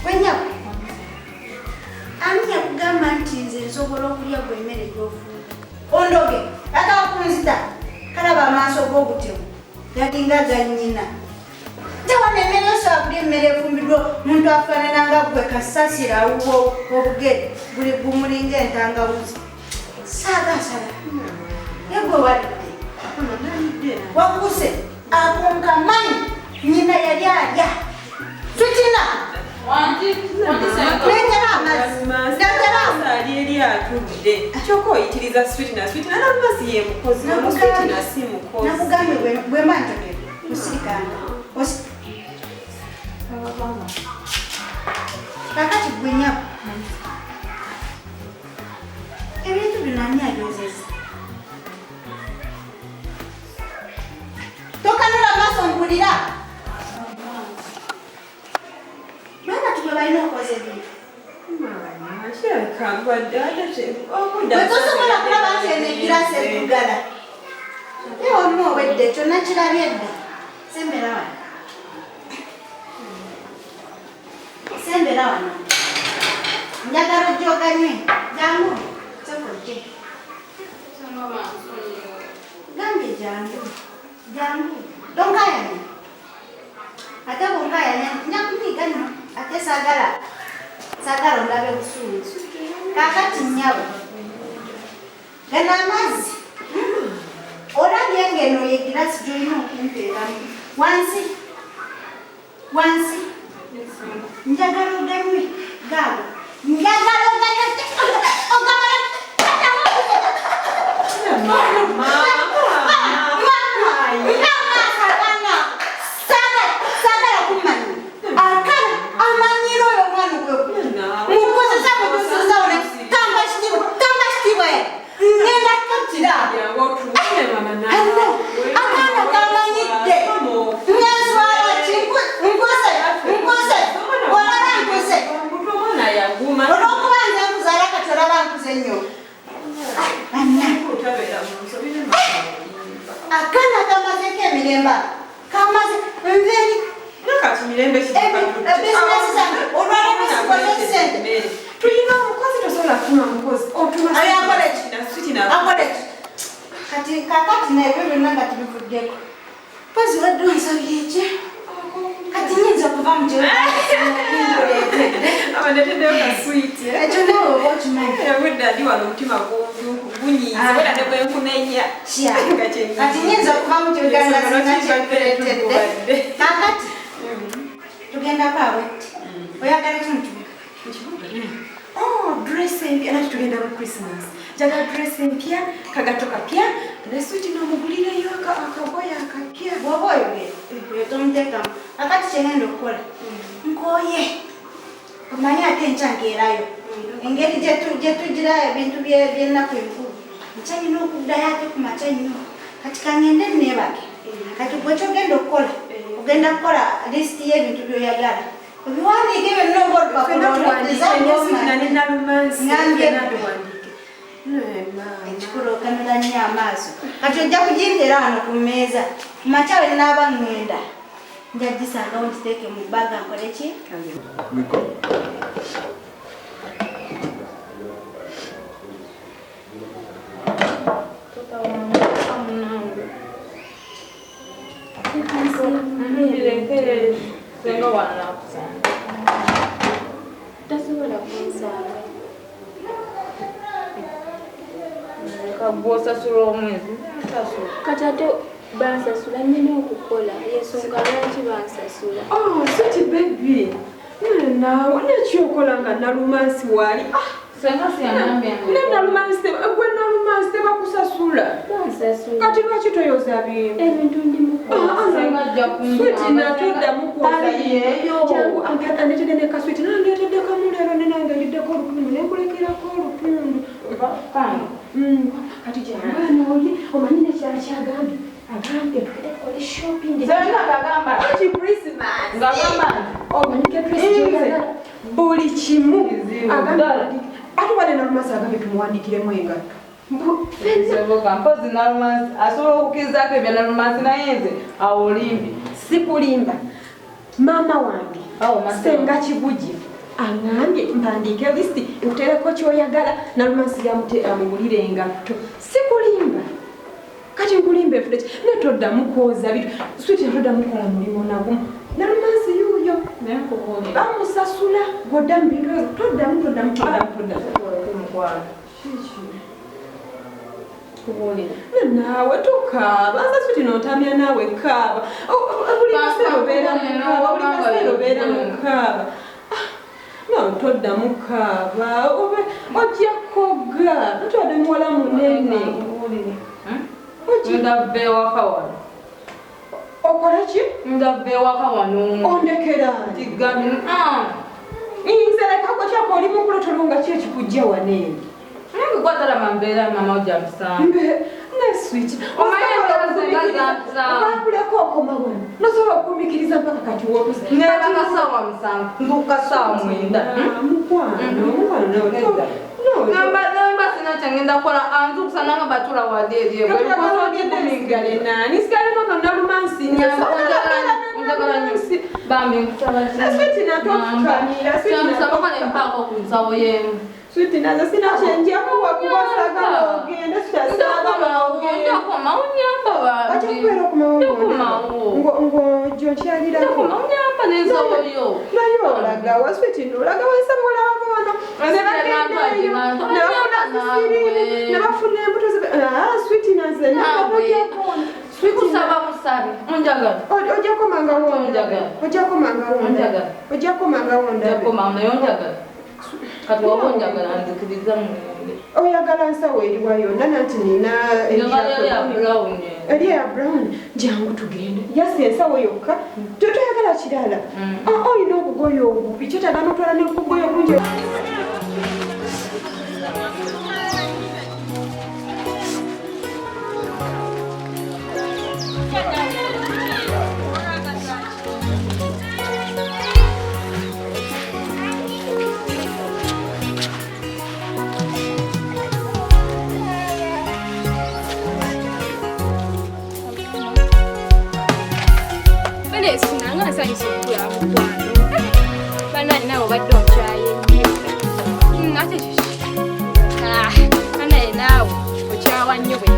Speaker 2: Wennyako ani yakugamba nti nze nsobola okulya gwe emmere gy'ofuuka? Ondoge yagala kunzita kalaba amaaso g'obutemu yalinga ga nnyina. Tewana emmere osobola kulya emmere efumbiddwa omuntu afaanana gwe kasasira awuwo obugere buli gumulinga entangawuzi. Saagasala yegwe walidde wakuse akunkamanyi nnyina yali alya tutina lengera
Speaker 13: amazzi eri atudde kyokka oyitiriza sweetina n'amazzi ye mukozi sweetina si mukozi.
Speaker 2: Nakugambye bwe mba njogera osirikanga kakati gwe nnyabo ebintu bino ani abyozeza? Tokanula amaaso mpulira. Bwena tugwe balina okoza ebintu. Bwetosobola kulaba nti eno egiraasi eddugala. Ye wonna obwedde kyonna kirabye dda. Sembera wano. Sembera wano. Njagala ojjoganywe. Jangu. Sokodde. Gambye jangu. Tonkayanya. Ate bwonkayanya njakunyiga nno. Ate saagala olabe busuulu. Kaakati nnyabo. Gano amazzi. Olabye ng'eno y'egiraasi gy'olina okumpeeramu. Wansi. Njagala oganywe. Gaago. Njagala oganywe. Saagala kumanya. Amanyira oyo omwana gwe. Mukozesa mukozesa ole. Kamba kitiibwa ye. Ngenda kuttira. Akaana kamanyidde. Ngenswala ki? Nkuse. Olaba nkuse. Olw'okuba nze nkuzaala kati olaba nkuze nnyo.
Speaker 13: mirembe
Speaker 2: business zange olwala bisikoze
Speaker 13: tulina omukozi tosobola kufuna mukozi
Speaker 2: kati kakati nebyo byonna nga tubivuddeko pozi wadde onsabye ki kati nyinza kuva mu
Speaker 13: abandetedeyo kaswiti
Speaker 2: ekyo nawe oba okimanyi
Speaker 13: wedde adi wano omutima gunyiize wera ne bwenkunenya
Speaker 2: kati nyinza kuva mu kiuganda sinakyetuletedde kakati tugendako awetti oyagala kimutubuka
Speaker 13: dress empya nati tugenda ku Christmas jaga dress empya kagato kapya na switi n'omugulireyo akaboya akapya
Speaker 2: bwoba oyogere tomuteekamu akati kyengenda okukola nkoye omanyi ate enkyankeerayo engeri gyetugira ebintu byennaku enkulu nkyanyina okuddayo ate ku makya nnyo kati kangende neebake kati gwekyogenda okukola ogenda kukola lisiti y'ebintu byoyagala obiwandiike byonna oba ekikulokanira nnyo amaaso kati ojja kugintera wano ku mmeeza ku makya we naaba ŋŋenda nja gisangawo nkiteeke mu bbaga nkole ki
Speaker 7: Senga wana kusanga. Tasobola kunsanga. Kabosasula omwezi. Kati ate bansasula nnina okukola yensonga lwaki bansasula.
Speaker 13: Sweet baby. Naawe nekyokola nga nalumansi wali.
Speaker 7: Senga siyanambye.
Speaker 13: Nalumansi tebakusasula. Kati lwaki toyoza bintu?
Speaker 7: Ebintu ndimu. Senga ajja kunsanga.
Speaker 13: Sweet natoddamu kwoza yeyo. Andetedde ne kasweet nandetedde kamulero nenange ndiddeko olutundu nenkulekerako olutundu. Kati jamani oli omanyi nekyala kyagambye agambye tukole shopping.
Speaker 7: Senga kagamba ati Christmas. Ngagamba
Speaker 13: omanyike Christmas. Buli kimu agambye atuwadde nalumansi agambye tumuwandikiremu engatto.
Speaker 7: Mpozi nalumansi asobola okukkirizaako ebya nalumansi naye nze awo olimbi.
Speaker 13: Sikulimba. Maama wange senga kibuji aŋŋambye mpandiike lisiti nkuteereko kyoyagala nalumansi amugulire engatto. Sikulimba. Kati nkulimba enfudde ki netoddamu kwoza bitu switi netoddamu kola mulimu nagumu nalumansi yuuyo bamusasula goddamu bintu ezo toddamu naawe tokaaba nza switi notamya naawe kaaba buli kaseera obeera mukaaba no toddamu kaaba ojja koga notwadde muwala munene
Speaker 7: ndabbe waka wano.
Speaker 13: Okola ki?
Speaker 7: Ndabbe waka wano.
Speaker 13: Ondekera.
Speaker 7: Tigami.
Speaker 13: Nze lekako kyako oli mukulotolo nga ki ekikujja waneeri.
Speaker 7: Nange kwatala mambeera mama ojja musanga.
Speaker 13: Neswit.
Speaker 7: Bakuleko
Speaker 13: okoma wano. Nosobola okukumikiriza mpaka kati wotuze.
Speaker 7: Nera kasawa musanvu. Nduka sawa mwenda.
Speaker 13: Mukwano.
Speaker 7: Namba sina changenda kola anzu kusana nga batula wadede.
Speaker 13: Sigale nani? Sigale nono nalumansi.
Speaker 7: Bambi nkusaba.
Speaker 13: Switi natokukamira.
Speaker 7: Saba kale mpako kunsawo yemu.
Speaker 13: Switi nazo sina chenjia kuwa sagala ogenda sagala ogenda.
Speaker 7: Ndakoma unyamba babi.
Speaker 13: Acha kwera ngo jokyalira ko.
Speaker 7: Unyamba nezo yo.
Speaker 13: Nayo laga waswiti ndolaga wasamola wano. Nabafuna embuto switi naze
Speaker 7: kusaba musabi unjagala
Speaker 13: ojja komanga wonda
Speaker 7: kati waba onjagala nzikiriza mwende
Speaker 13: oyagala nsawo eriwa yonna nanti nina eri ya brown jangu tugende yasi ensawo yokka totoyagala kirala olina obugoye obubi kyetagana otwala nekugoye obungi
Speaker 7: Lesu nanga nsanyusa okukula mukwano. Banaye nawe badde okyaye nnyo. Ate kiki? Banaye naawe okyawa nnyo bwe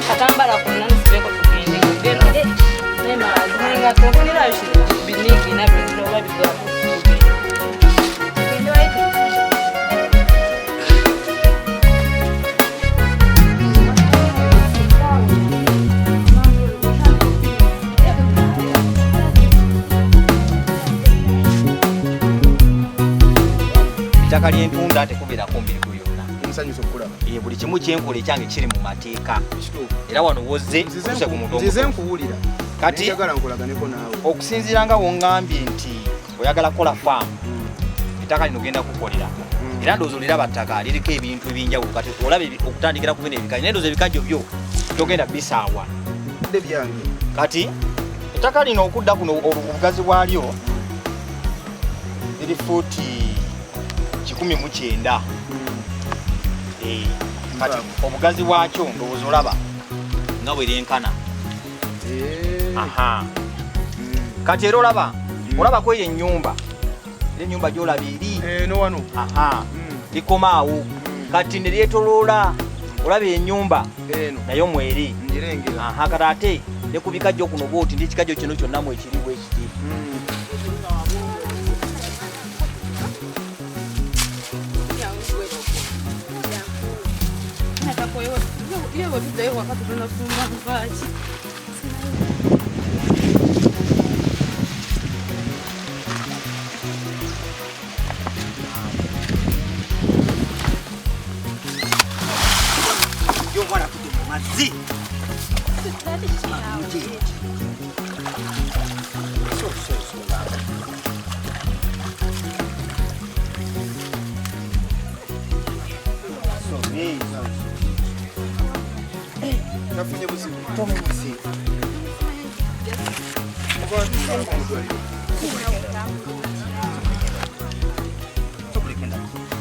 Speaker 10: Katambala konna nsibeko tugende. Nga tokunira binigi na bintu oba bigwamu.
Speaker 8: Ettaka ly'entunda tekubeerako mbirigo yonna.
Speaker 9: Nsanyusa okulaba.
Speaker 8: Buli kimu kyenkola ekyange kiri mu mateeka. Era wano wozze kuse ku muntu
Speaker 9: nzize nkuwulira.
Speaker 8: Kati
Speaker 9: njagala nkolaganeko naawe.
Speaker 8: Okusinziira nga wongambye nti oyagala kukola faamu, ettaka lino genda kukolera. Era ndowooza oliraba ttaka liriko ebintu ebyenjawulo. Kati olabe okutandikira ku bino ebikajjo. Naye ndowooza ebikajjo byo togenda bisaawa.
Speaker 9: Byange.
Speaker 8: Kati ettaka lino okudda kuno obugazi bwalyo liri fuuti 19. Kati obugazi bwakyo ndowooza olaba nga bwerenkana. Aha. Kati era olaba kweyo ennyumba. Ennyumba gy'olaba eri.
Speaker 9: No wano.
Speaker 8: Aha. Likomaawo. Kati ne lyetoloola. Olaba ennyumba nayo mweri.
Speaker 9: Njirengera.
Speaker 8: Aha, kati ate ne ku bikajjo kuno bw'oti ndi ekikajjo kino kyonna mu ekiri bwe kiti.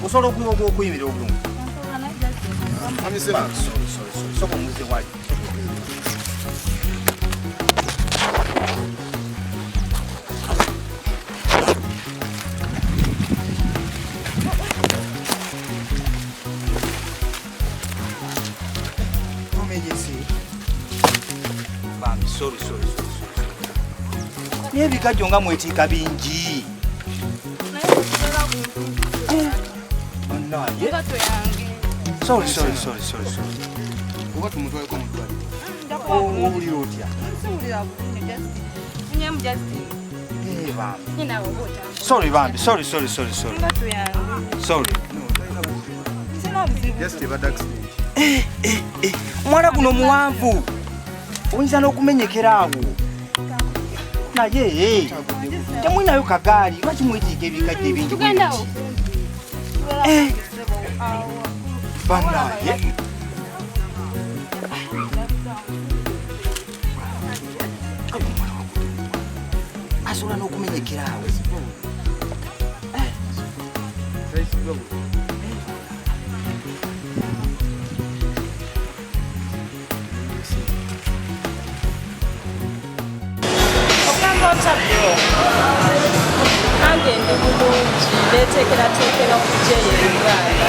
Speaker 8: Osobola okuyimirira obulungi. Soko muze wali. Sorry. Niye bikajjo nga mwetiika bingi. Sorry. Oba tumutwaleko omutwaliro. Owulira otya? Sorry bambi. Sorry.
Speaker 9: Just a bad accident.
Speaker 8: Omwana guno muwanvu. Oyinza n'okumenyekera awo. Naye temwinayo kagaali. Lwaki mwetiika ebikajjo ebingi?
Speaker 7: tugendawo.
Speaker 8: Banaye. Asobola n'okumenyekera awo.
Speaker 10: Nange ndi bulungi neteekerateekera okujja eyo e Uganda.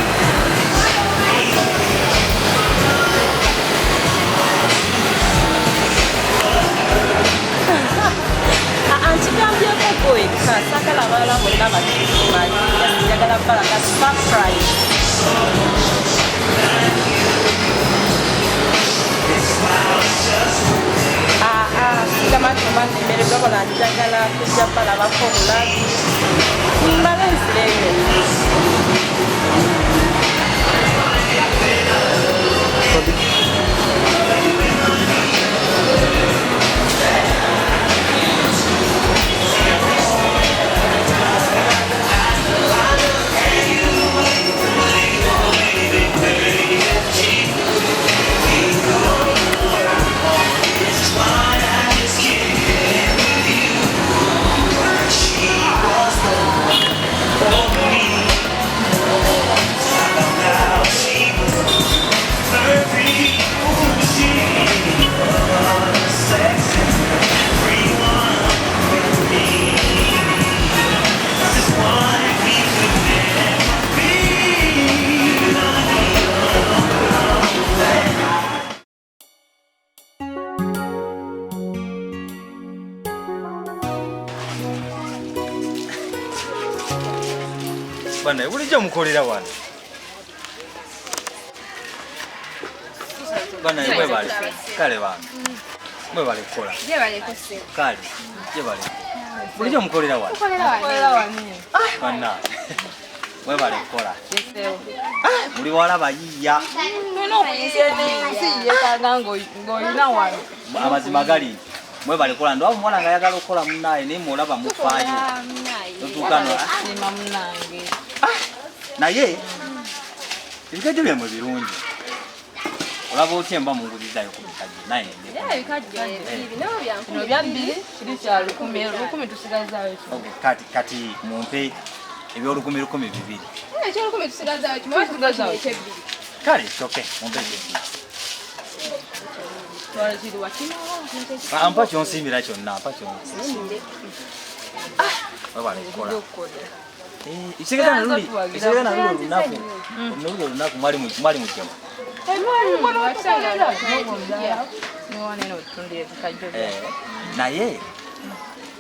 Speaker 10: Nkigambyeko gwekka saagala abalala bonna bakimanyi. Njagala balaga surprise. Sigamanyi emmere gabola njagala kujja balabako obulabi. Mbala ensirenge.
Speaker 1: Oh
Speaker 8: Bana bulijjo mukolera wano. Bana mwebale. Kale bana. Mwebale kukola.
Speaker 7: Jebale kose.
Speaker 8: Kale. Jebale. Bulijjo mukolera wano.
Speaker 7: Mukolera wano.
Speaker 8: Bana. Mwebale kukola. Muli wala bayiya.
Speaker 10: Nono kuyiye kanga ngoyina wano.
Speaker 8: Amazima gali. Mwebale kukola ndo mwana nga yagala okukola munnaye naye mulaba mufaayo. Tutukano
Speaker 10: asima munange.
Speaker 8: Naye ebikajjo byamwe birungi. Olaba otyemba mungulizayo ku bikajjo naye nende.
Speaker 7: Ebikajjo
Speaker 10: bino bya 2 kiri kya 10 tusigazaayo.
Speaker 8: Kati mumpe ebyolukumi 200.
Speaker 7: Ekyolukumi tusigazaayo kimwe tusigazaayo eky'ebbiri.
Speaker 8: Kale kyoke mumpe eky'ebbiri.
Speaker 10: Twalekiri wakino.
Speaker 8: Ampa kyonsiimira kyonna ampa kyonsiimira. Wabale kukola. Isigala naluli olunaku. Naluli olunaku mwali mujjama. Naye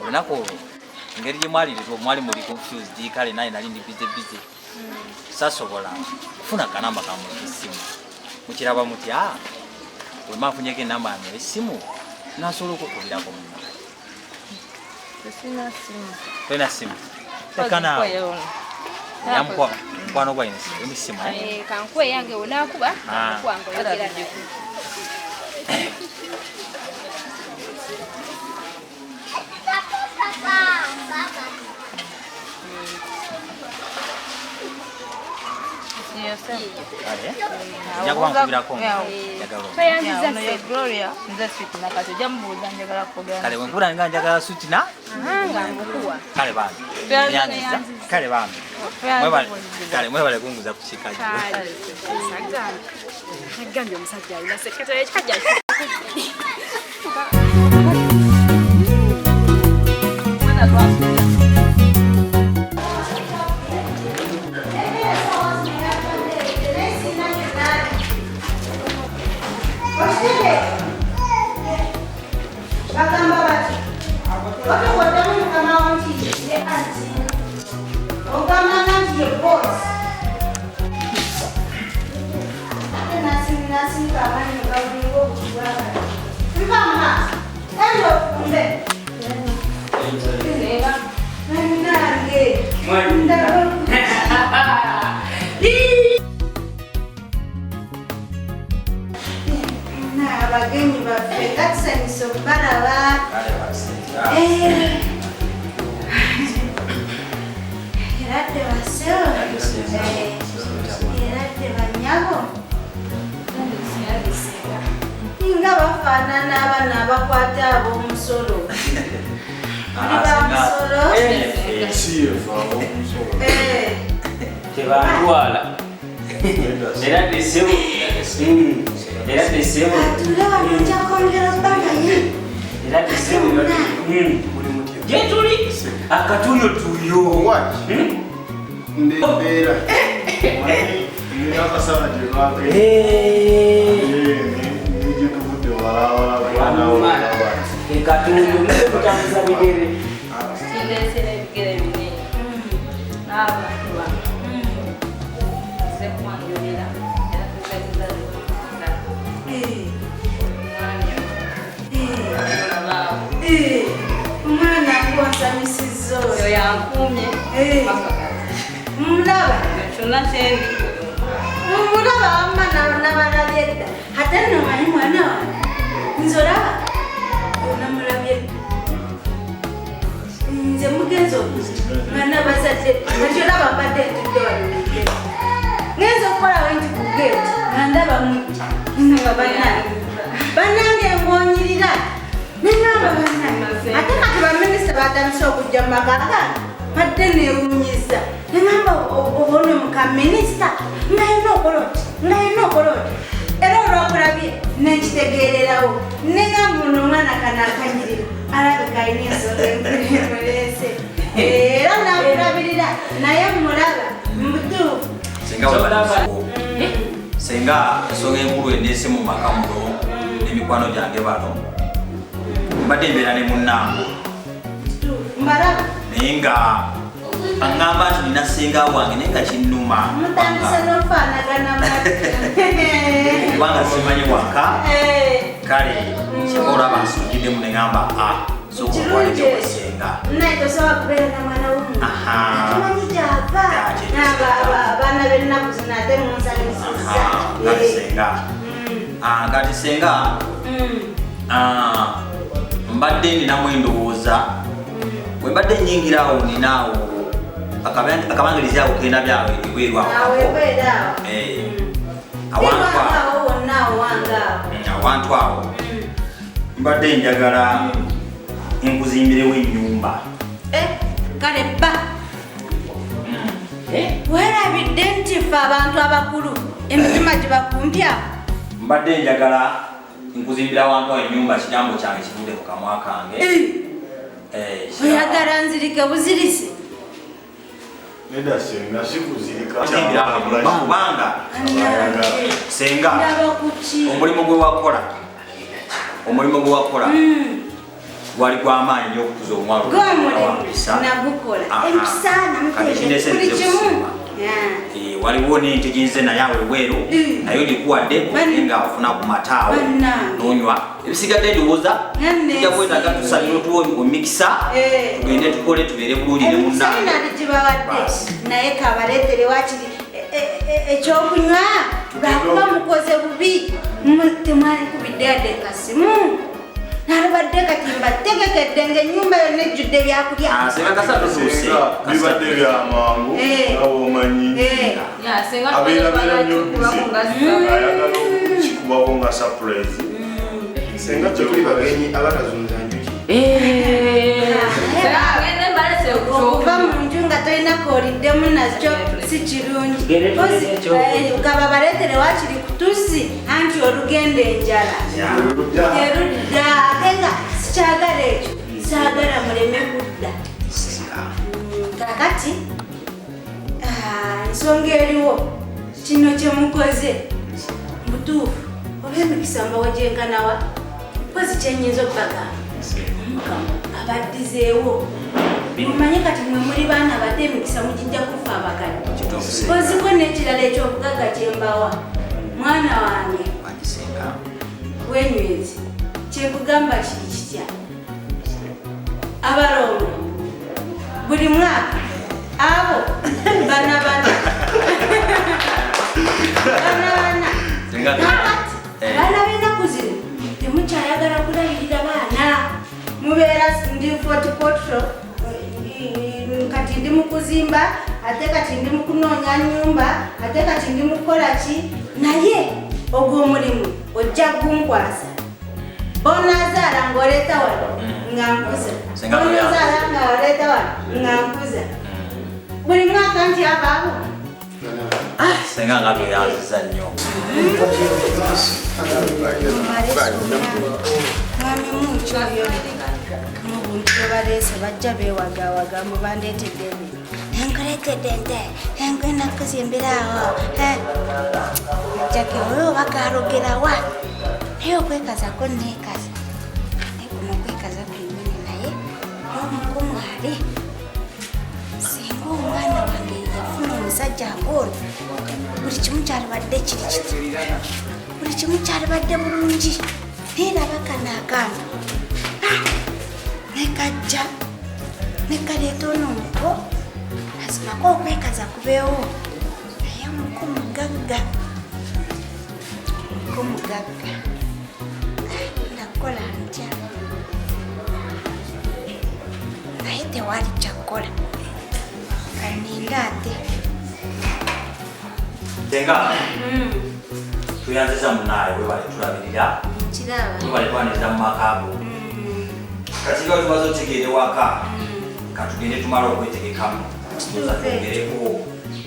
Speaker 8: olunaku olwo engeri gye mwalirirwa mwali muli confused kale naye nali ndi busy. Sasobola kufuna akanamba ka mu ssimu. Mukiraba muti bwe mafunyeko enamba yange essimu nasobola okukubirako munna. Tolina simu. Tekana. Yamukwa mkwano gwa essimu.
Speaker 7: Kankwe yange onaakuba kwange oyogera.
Speaker 8: Kale wenkula nga njagala suti na? Kale bambi. Kale bambi. Mwebale kunguza ku kikajjo.
Speaker 7: Nagambye omusajja alina sekretary ekikajjo.
Speaker 2: Abagenyi baffe katusanyusa okubalaba. Eradde basewo eradde banyago nga bafaanana abaana abakwata ab'omusolo. Bamusolo
Speaker 12: tebantwala era tesewo gyetuli akatulyo tuyo
Speaker 9: Empeera akasana gyebageyegituvudde
Speaker 12: ekatulyo mukutambuza bigere
Speaker 10: Kindesera ebigere binene. N'abantu bano. Nze kumwanjulira. Era tuzaliza
Speaker 2: omwana akuwasanyusizza
Speaker 10: oyo yankuumye.
Speaker 2: mulaba
Speaker 10: Kyonna kyendi.
Speaker 2: mulaba wamma nabalabye dda ate nno manyi mwana wange nze olaba onamulabye dda nze mugenzi okuzi mwana bazadde ati olaba mbadde ntudde walulidde ngenza okukolawo nti ku geeti nandaba muti nga bannange ngonyirira nenamba bannange ate kati baminisita batandise okujja mu maka gange badde neewunyiza negamba obone mukaminisita ngayina okoloti era olwokulabye nenkitegeererawo negamba ono omwana kana akanyirira alabika alina ensonga enkuleese era nakulabirira naye mulaba mutuufu
Speaker 8: senga ensonga enkulu endeese mu maka muno n'emikwano gyange bano mbadde embeera ne munnange
Speaker 2: mbalaba
Speaker 8: naye nga Angamba nti nina senga wange naye nga kinnuma.
Speaker 2: Mutandise n'ofaanagana mati.
Speaker 8: Kubanga simanyi waka. Kale kyeba olaba nsujjiddemu ne ngamba sooka okwalete wasenga.
Speaker 2: Naye tosobola kubeera na mwana w'omuntu. Tumanyi gy'ava. Abaana b'ennaku zino ate munsanyusiza.
Speaker 8: Kati senga mbadde ninamu endowooza bwe mbadde nnyingiraawo ninaawo akabangirizi awo kenda byawe ebweru awantu awo mbadde njagala nkuzimbirewo ennyumba.
Speaker 2: Kale bba weerabidde nti ffe abantu abakulu emitima gibakumpya.
Speaker 8: Mbadde njagala nkuzimbira wantu awo ennyumba kigambo kyange kivudde ku kamwa kange.
Speaker 2: Oyagala nzirike buzirisi?
Speaker 9: Neda senga sikuzirika
Speaker 8: kubanga senga omulimu gwe wakola gwali gw'amaanyi nnyo okukuza omwana
Speaker 2: nagukola empisa namukole buli kimu.
Speaker 8: Waliwo n'ente ginze naye awo ebweru naye olikuwadde nga ofuna ku mataawo n'onywa ebisigadde ndowooza tujja kwetaaga tusabire otuwa omikisa tugende tukole tubeere bulungi ne
Speaker 2: munnange gibawadde naye kabaleetere wakiri ekyokunywa lwakuba mukoze bubi temwali kubidde yadde kasimu nalabadde kati mbategekedde ng'ennyumba yonna ejjudde byakulya.
Speaker 9: Bibadde byamangu ab'omanyi abeerabeera nnyo bize ayagala okukikubako nga surprise. Senga tuli bagenyi abatazunza njuki.
Speaker 2: Okuva mu nju nga tolina kooliddemu nakyo si kirungi. Kaba baleetere wakiri kutusi anti olugenda enjala erudda ate nga sikyagala ekyo saagala muleme kudda. Kakati ensonga eriwo kino kyemukoze mutuufu oba emikisa mbawo gyenkanawa mpozi kyenyinza okubagamba omukama abaddizeewo mumanyi kati mwe muli baana bato emikisa mugijja kufa abakadde oziko n'ekirala eky'obugagga kyembawa mwana wange wenywezi kyekugamba kiri kitya abalongo buli mwaka abo bana baana b'ennaku zino temukyayagala kulayirira baana mubeera ndi fotipotro kati ndi mukuzimba ate kati ndi mukunoonya nyumba ate kati ndi mukolaki naye ogw'omulimu ojja gunkwasa bonazaala ng'oleeta wano nga nkuza bonazaala nga oleeta wano nga nkuza buli mwaka nti abaabo
Speaker 8: senga nga byeyanziza nnyo.
Speaker 2: mwami munkyoyo mu buntu bwe baleese bajja beewagawaga mu bandeetedde ebintu enkoleetedde nte enkuzimbiraawo jjake oyo bagalogerawa naye okwekazako neekaza naye kuno okwekaza kwenyini naye n'omukumwali singa omwana wange yafuna omusajja ng'ono buli kimu kyalibadde kiri kiti buli kimu kyalibadde bulungi neeraba kanaakano nekajja nekaleeta onomuko azimako okwekaza kubeewo naye omuko mugagga ndakukola ntya naye tewali kyakukola kaninda ate
Speaker 8: senga tuyanziza munaawe webale tulabirira webale twaniriza mu makaago kati nga tumaze otegeere waka katugende tumala okwetegekamu tuza twongereko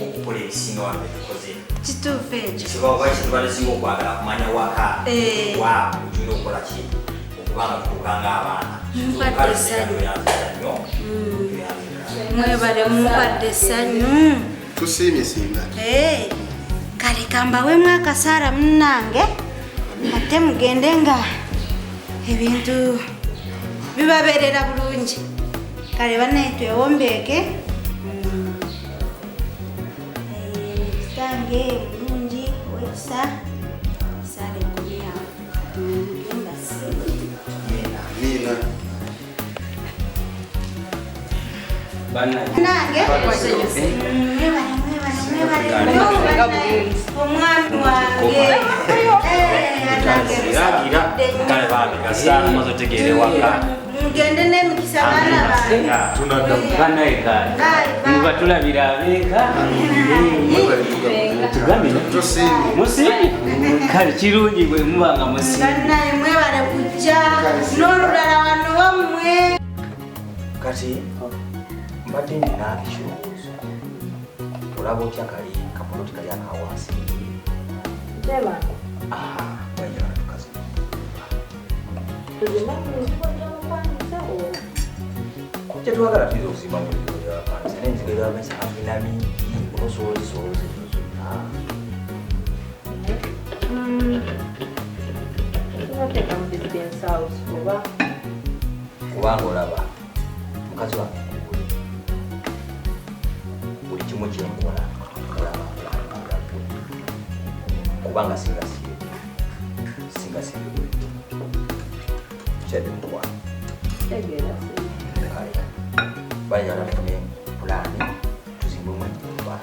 Speaker 8: okukola ebisinga wano byetukoze
Speaker 2: kituufu ekyo
Speaker 8: kibaoba kitubadde singa okwagala kumanya waka wa otulina okukola ki okubanga tutukanga abaana tuyanziza nnyo
Speaker 2: mwebale mumpadde essanyu
Speaker 9: tusiimye singa
Speaker 2: kale kambawemu akasaara munnange ate mugende nga ebintu bibabeerera bulungi kale banaye twewombeeke yange mulungi wesa sale kulia mbasi
Speaker 9: Nina.
Speaker 3: Bana.
Speaker 2: nange omwami wange
Speaker 12: kale baami kasana mazotegere waka
Speaker 2: mugende nemikisa baana
Speaker 12: banaeka mubatulabira abeeka musiimi kale kirungi bwe mubanga musiimi
Speaker 2: bannaye mwebale kujja n'olulala wano wammwe
Speaker 8: kati mbadde nina ekirowoozo olaba otya kali kapoloti kali akawansi kyetwagala tuyiza okuzimba muliapansi nenzigero yamesa afina mingi onosolozisolozi kubanga olaba mukazi wange buli kimu kyenkola olaba kubanga singasire kyedimukwa bayagala tufune pulaani tuzimbemu ennyumba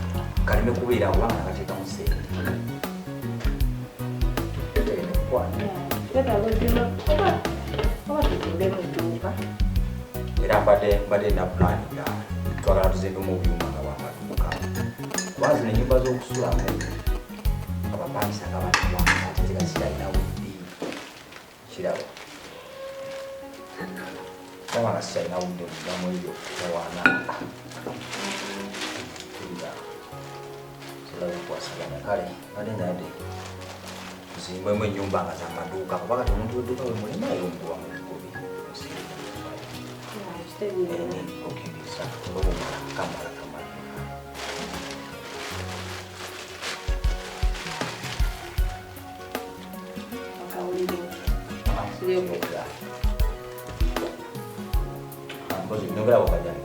Speaker 8: kaleme kubeera kubanga nakateekamu sente era mbadde na pulaani nga twagala tuzimbemu obuyumba nga bwamaduuka kuba zino ennyumba z'okusulamu abapangisa nga batiga kiralina buddi kirabo kubanga sikyalina budde okugamu ebyo tawaana solabikwasaganya kale bade nade tuzimbemu ennyumba nga zamaduuka kubanga tomuntu wedduuka we mulima yombuwa mu bugobi okiriza olwobumala kamala Nyongera wakajani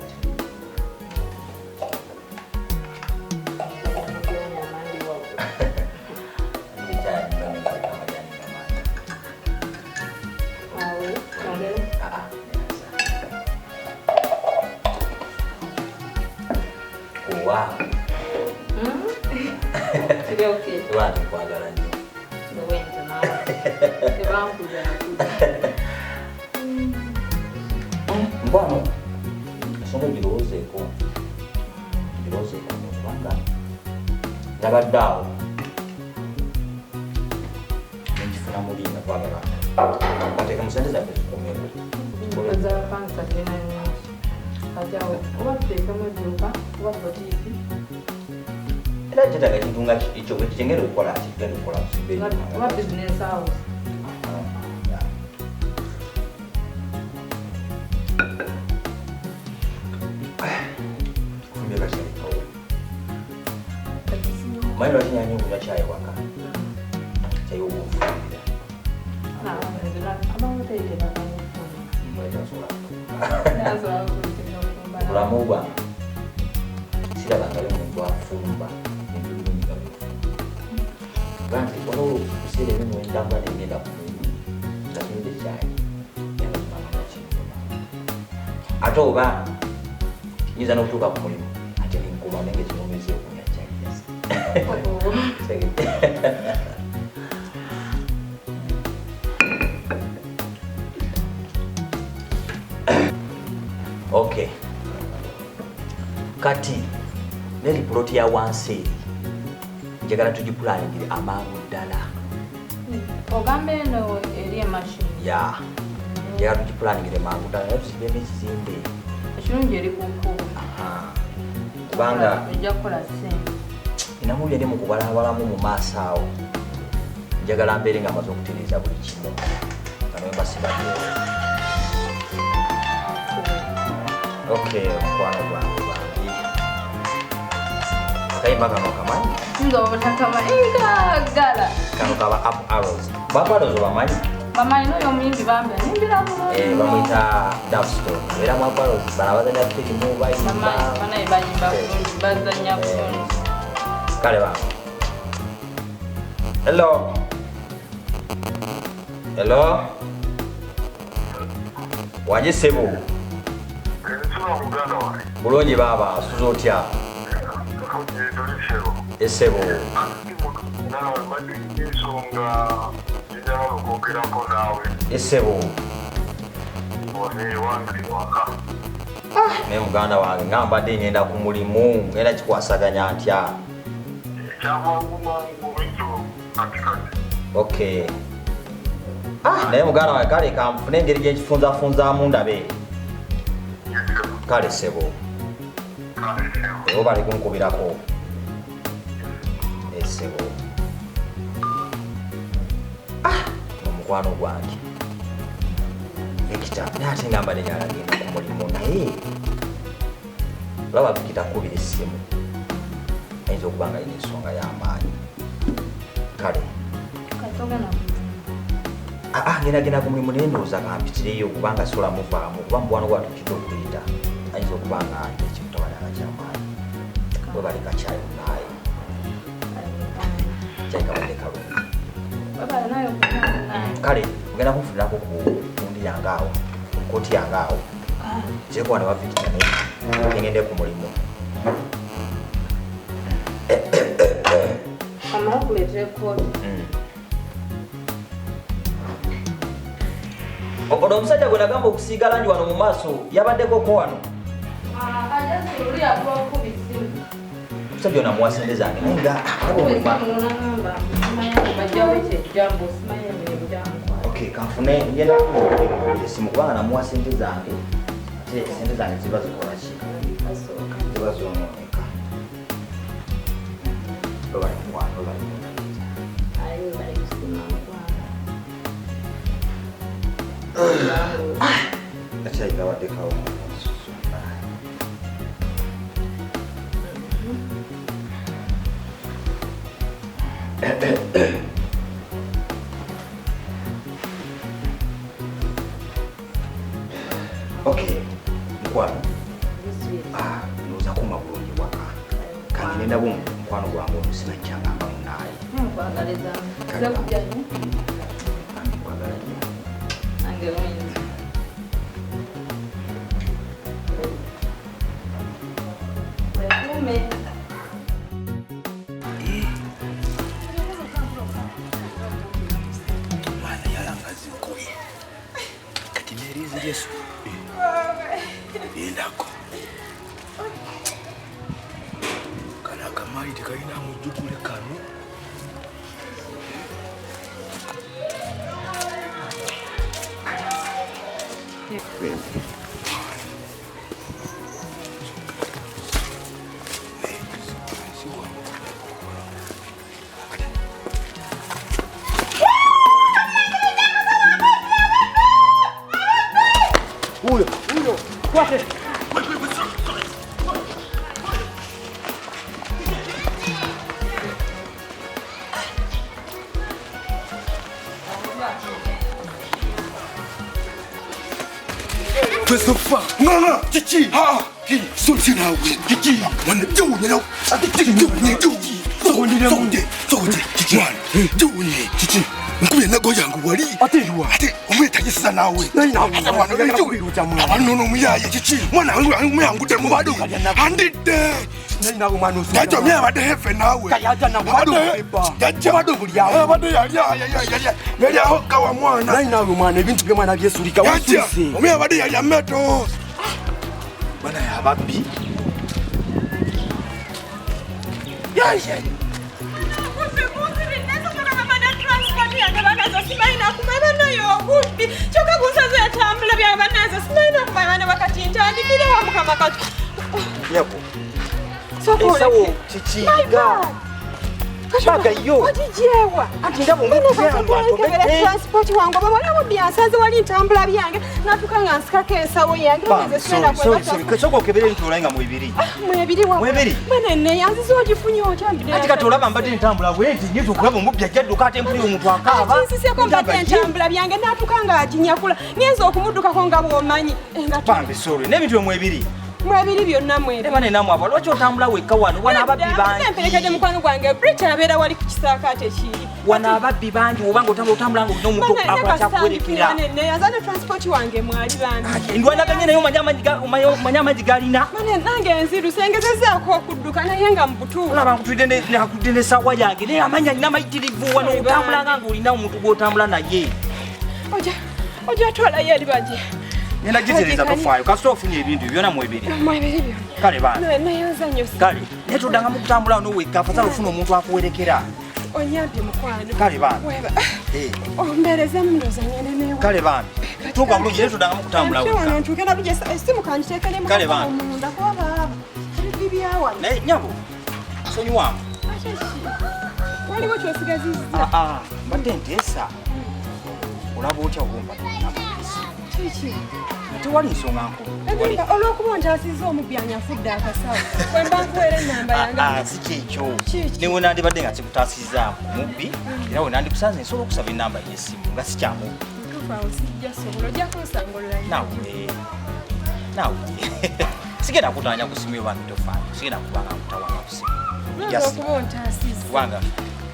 Speaker 8: watu kwagala nyo mbwano songa girowoozeeko kubanga yabadde awo nekifuna muli nga twagala bateeka mu sente zaffe zikomere era kyetaaga kintu nga ekyo kyengenda okukola kigenda okukola Mailo wakinyanya kunywa chai waka. Chai ubufumbira. Kulamuba. Sira bangale mu afumba. Bantu wano usire mu ndamba n'engenda ku. Ndakinde chai. Yana kumanya kintu. Atoba. Niza n'okutuuka ku mulimu. Ate nkuma nenge kimumeze okunywa chai. Okay. Kati neri ploti ya wansi njagala tugipulangire amangu ddala.
Speaker 7: Ogambe eno eri emashini.
Speaker 8: Ya. Njagala tugipulangire mangu ddala naye tuzimbemu ekizimbe.
Speaker 7: Ekirungi eri ku nkuba.
Speaker 8: Kubanga
Speaker 7: ojja kukola ssente.
Speaker 8: Namubye ndi mu kubalabalamu mu maaso awo. Njagala mbeere nga amaze okutereeza buli kimu. Kano mbasibadde. Okay, mkwano gwange bangi. Akayimba kano kamanyi?
Speaker 7: Nzobona kamanyi ngagala.
Speaker 8: Kano kaba up arrows. Baba arrows bamanyi?
Speaker 7: Bamanyi n'oyo omuyimbi bambi ayimbira bulungi.
Speaker 8: Bamuyita Dapstone. Era mu up arrows bana bazanya firimu bayimba.
Speaker 7: Banaye bayimba bulungi bazanya bulungi.
Speaker 8: Kale ba Hello. Hello. Waje sebo. Bulonji baba suzotya. Esebo. Esebo. Ne muganda wange ngamba ndi ngenda ku mulimu ngenda kikwasaganya ntya. Okay. Naye muganda wange kale kanfune engeri gye nkifunzafunzaamu ndabe. Kale sebo. Ebo bali kunkubirako. Esebo. Omukwano gwange. Vikita nate ngamba nenyala genda ku mulimu naye. Laba Vikita kubira essimu. Ayinza okuba nga alina ensonga y'amaanyi. Kale. Ngenda ku mulimu naye ndowooza kampitireyo kubanga sola muvaamu kuba mukwano gwatukidde okuyita. Ayinza okuba nga ekimutabalanga ky'amaanyi. Bwe baleka kyayo naye. Kyayikabadde kalungi. Kale ogenda kunfunirako ku kundi yange awo koti yange awo kirekuba ne Vikita naye ngende ku mulimu.
Speaker 7: Amala kuleetera kkooti.
Speaker 8: Ono omusajja gwe nagamba okusiiga langi wano mu maaso yabaddeko ko wano. Omusajja ono amuwasende zange naye nga okay, kanfune ngenda esimu kubanga namuwa sente zange ate sente zange ziba zikola ki ziba zonooneka. Bali mukwano bali akyayikabaddekawo okay, mukwano ndowooza kuma bulungi waka kange nenda bumu mukwano gwange ono sinajjangamba munaaye
Speaker 14: Yesu. Yendako. Kana kamali tikaina mujukule kanu.
Speaker 5: Huyo, kwate.
Speaker 14: Christopher, nganga, chichi, ha, ki, sulti nawe, chichi, wana juni na, ati juni, chichi, wana, juni, chichi. Nkuye nago yangu wali ate umwetagisa nawe abanono muyaye chichi mwana wangu muyangu de mubadu andide jajo mye abade hefe nawe jajo buli yawe abade yali aho kawa mwana nawe mwana ebintu bye mwana byesulika wasise umye abade yali ameto bana ya babbi yaye
Speaker 13: Choka kusazo ya tambula bya banaza sinaina kumana wakati ntandikire wa mukama katu.
Speaker 8: Yako.
Speaker 13: Soko
Speaker 8: esawo chichiga. Baga yo.
Speaker 13: Wajijewa.
Speaker 8: Ati ndabo ngubyangu
Speaker 13: atobete. Transport wangu bamala mu byansaze wali ntambula byange natukanga nsikake esawo yange nze swera kwa bata.
Speaker 8: Kachoko kebere ntolayinga mu ibiri.
Speaker 13: Mu ibiri wa.
Speaker 8: Mu ibiri.
Speaker 13: Bana ne yanzizo ogifunye otambide.
Speaker 8: Ati katolaba mbadde ntambula bwenti nyezo kulaba omubya jaddu kate mpuli omuntu akaaba.
Speaker 13: Ati sisi ko mbadde ntambula byange natukanga ajinyakula. Ngenza okumudduka ko ngabo omanyi.
Speaker 8: Bambi sorry. N'ebintu mu ibiri.
Speaker 13: mwabiri byonna mwebiri.
Speaker 8: Eba nena mwaba lwaki otambula wekka wano wana ababbi bangi.
Speaker 13: Mperekedde mukwano gwange Bridge abeera wali ku kisaakaate kiri.
Speaker 8: Wana ababbi bangi obanga otambula nga olina omuntu akwata kuwerekera.
Speaker 13: Yazana transport wange mwali bandi.
Speaker 8: Ndwanaganye naye omanya amagi galina.
Speaker 13: Nange nziruse ngezezaako okudduka naye nga mu butuufu.
Speaker 8: Olaba nkutudde n'essaawa yange naye amanya alina mayitirivu wano otambulanga ng'olina omuntu gw'otambula naye.
Speaker 13: Ojja twalayo eri baje.
Speaker 8: Nenda giziriza tofaayo kasita ofunye ebintu byonna mwebiri.
Speaker 13: Mwebiri byo.
Speaker 8: Kale bana.
Speaker 13: Nayoza nnyo.
Speaker 8: Kale naye toddangamu kutambula wano wekka afasala ofuna omuntu akuwerekera.
Speaker 13: Onyambye mukwano.
Speaker 8: Kale bana.
Speaker 13: Ombereze mundozanya nenewa.
Speaker 8: Kale bana. Tuka bulungi naye toddangamu kutambula wekka.
Speaker 13: Ntuuke nabuje essimu kanjiteekeremu.
Speaker 8: Kale bana.
Speaker 13: Munda kwaba. Ebibi byawa.
Speaker 8: Naye nyabo. Sonyiwamu.
Speaker 13: Waliwo kyosigazizza.
Speaker 8: Mbadde nteesa. Olaba otya obumba.
Speaker 13: Kiki?
Speaker 8: Tewali nsonga nkulu.
Speaker 13: Olw'okuba ntaasizza omubbi anyafudde akasawo. Bwe mba nkuweera ennamba yange.
Speaker 8: Si kyekyo. Newe nandibadde nga kikutaasizza mubbi era we nandikusanze nsobola okusaba ennamba y'essimu nga si kyamubbi.
Speaker 13: Tufaawo sijja sobola ojja kunsangulula.
Speaker 8: Naawe. Sigenda kutaanya ku simu yoba mitofaayo. Sigenda kubanga nkutawaana ku simu.
Speaker 13: Olw'okuba ontaasizza.
Speaker 8: Kubanga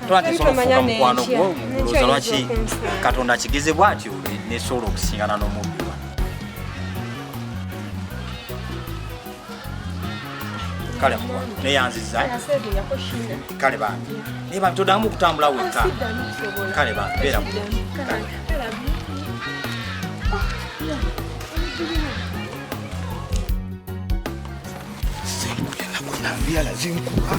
Speaker 8: twanti sobola okufuuka mukwano gwo mulowooza lwaki Katonda akigeze bw'atyo nesobola okusingana n'omubbi wano. Kale mukwano neyanzizza. Kale bange naye bange toddangamu okutambula wekka. Kale bange beera bulungi.
Speaker 14: Nakwambia lazima kuwa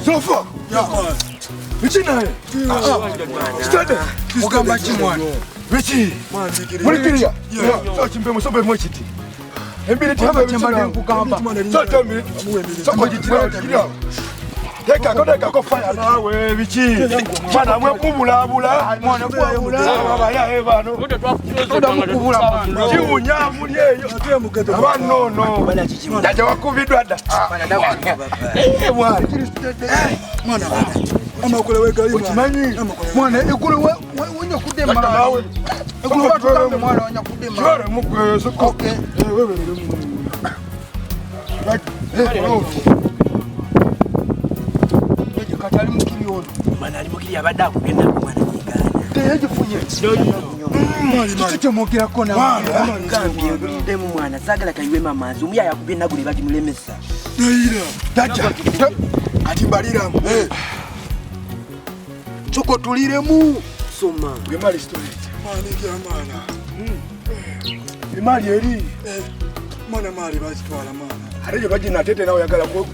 Speaker 14: Sofa! Bichi naye? Stade! Mugamba ki mwana? Bichi! Mulikiria? So chimpe musobe mwechiti. Embiri tiamba chambade nkugamba. So tombi. So kujitira. Teka ko fire nawe bichi. Mwana mwe kubulabula. Mwana kubulabula. Abaya ebano. Toda mukubula. Chiunya muri eyo. Abano no. Daje wakubidwa da. Mwana amakole wegali ukimanyi mwana ikule wonya kudema nawe ikule watu mwana wonya kudema chore mukwezo okay wewe katali mukiri ono mwana ali mukiri abadde akugenda ku mwana nyigana teyajifunye tutemokera kona mwana kambi ndemu mwana sagala kaiwe mamazi umuya yakubye naguli bati mulemesa naira daja ati mbaliramu choko tuliremu soma gemali story mwana ngiamana imali eri mwana mali bazitwala mwana areje bagina tete nawe yagala ko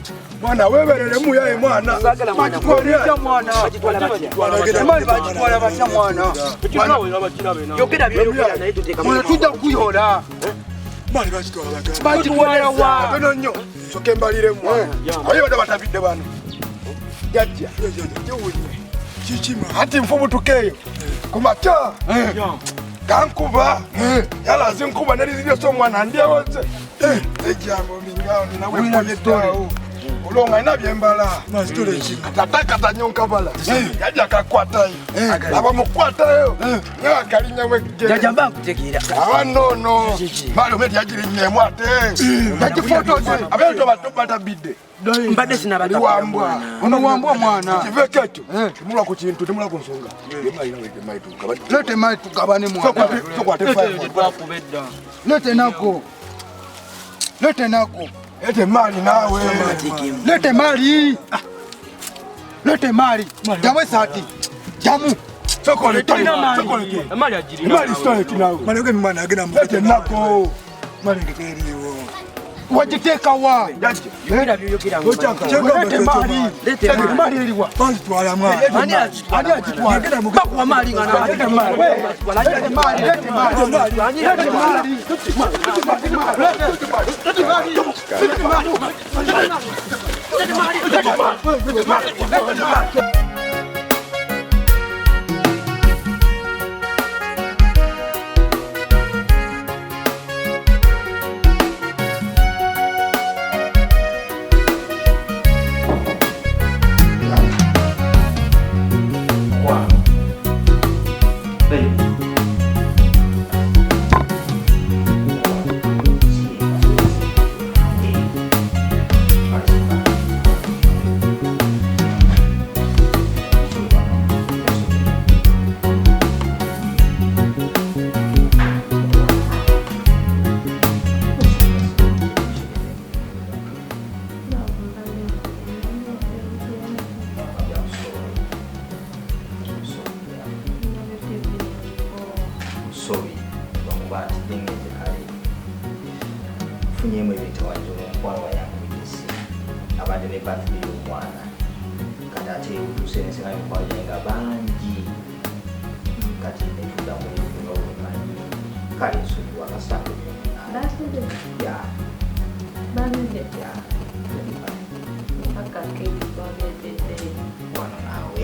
Speaker 14: mwana webereremu yaye mwana bagitwala mwana mali bagitwala basha mwana yogera byogera naye tuteka mwana tujja kuyola mali bagitwala wa beno nnyo soke mbaliremu ayo bada batabidde bano jajja chichima hati mfumu tukeyo kumacha kankuba yala zinkuba nalizilio so mwana ndiawoze ejambo mingao ninawe poletawo ulonga inabyembala atataka tanyonka bala yaja kakwata aba mukwata yo nyawa kalinya weje jaja mbangu tegira abanono balo meti yajiri nyemwate yaji photo abento batopata bide mbade sina bata wambwa ono wambwa mwana kivekecho timula ku kintu timula ku nsonga lete mai tukabane mwana so kwa tefa kubedda lete nako lete mali nawe lete mali jamwe sati jamu sokole mali ajiri mali story kinawe mali ke mwana agena lete nako mali ngeteriwo wajiteka wa yira byogera lete mali eliwa bali twala mwana ani ajitwala ngenda mugaba mali ngana lete mali
Speaker 12: bagamba nti gengenze kale funyemu ebitawajo omukwano wayanguyesi abadde ne birthday y'omwana kati ate utuuse nensenga mikwano gyange bangi kati netuddamu ebintu obumanyi kale nsonyiwa kasande wano naawe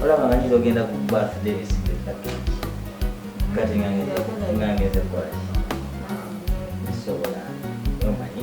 Speaker 12: olaba nga nyiza ogenda ku birthday esibekake kati ngangeze kolaki sobola omanyi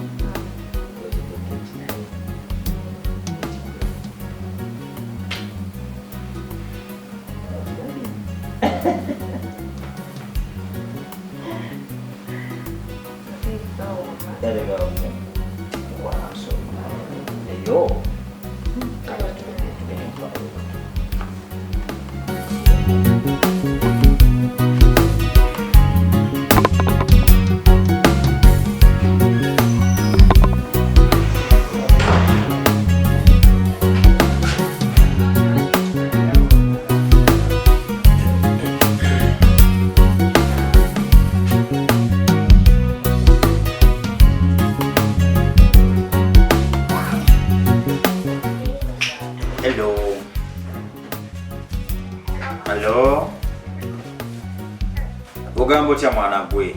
Speaker 12: ogamba otya mwana gwe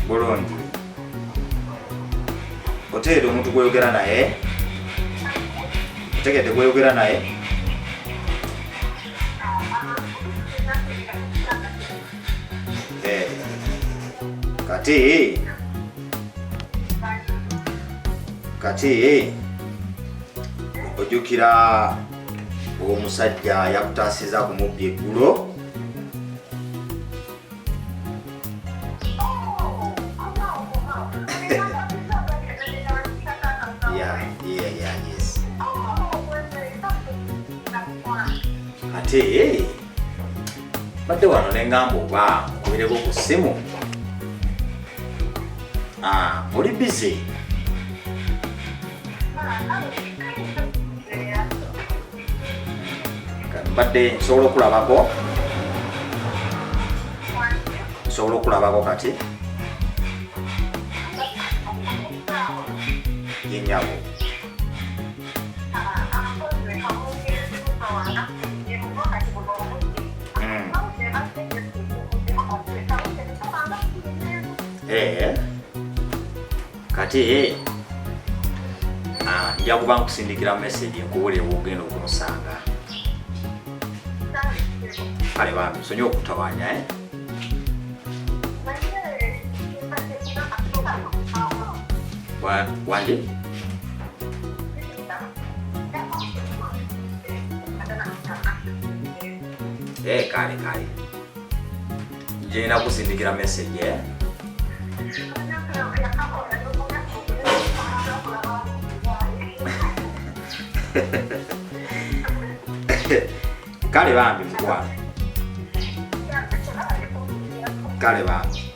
Speaker 12: bulungi oteere omuntu gweyogera naye otegedde gweyogera naye kati ojjukira omusajja yakutaasiza ku mubbi eggulo ate badde wano nengamba oba nkubireko ku ssimu oli busy mbadde nsobola okulabako kati yenyabo kati nja kuba nkusindikira message nkubuulire bwogenda okumusanga kale bambi nsonyiwa okutawaanya wanje kale njena kusindikira message kale bambi mukwano kale bambi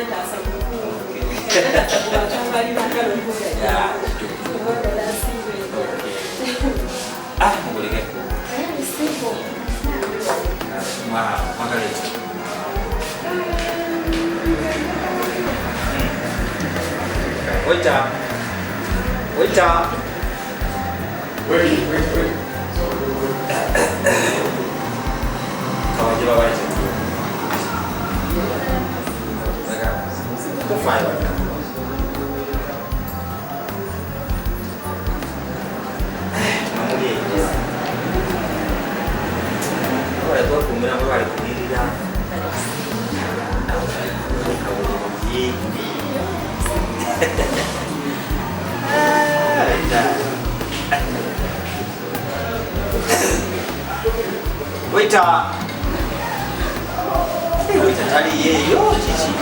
Speaker 13: nantasa
Speaker 8: Waiter. Wait. Kamu coba balik. Itu file. Kamu dia. Kalau itu aku bilang aku balik sendiri dah. Waiter. Waiter tadi ye yo cici.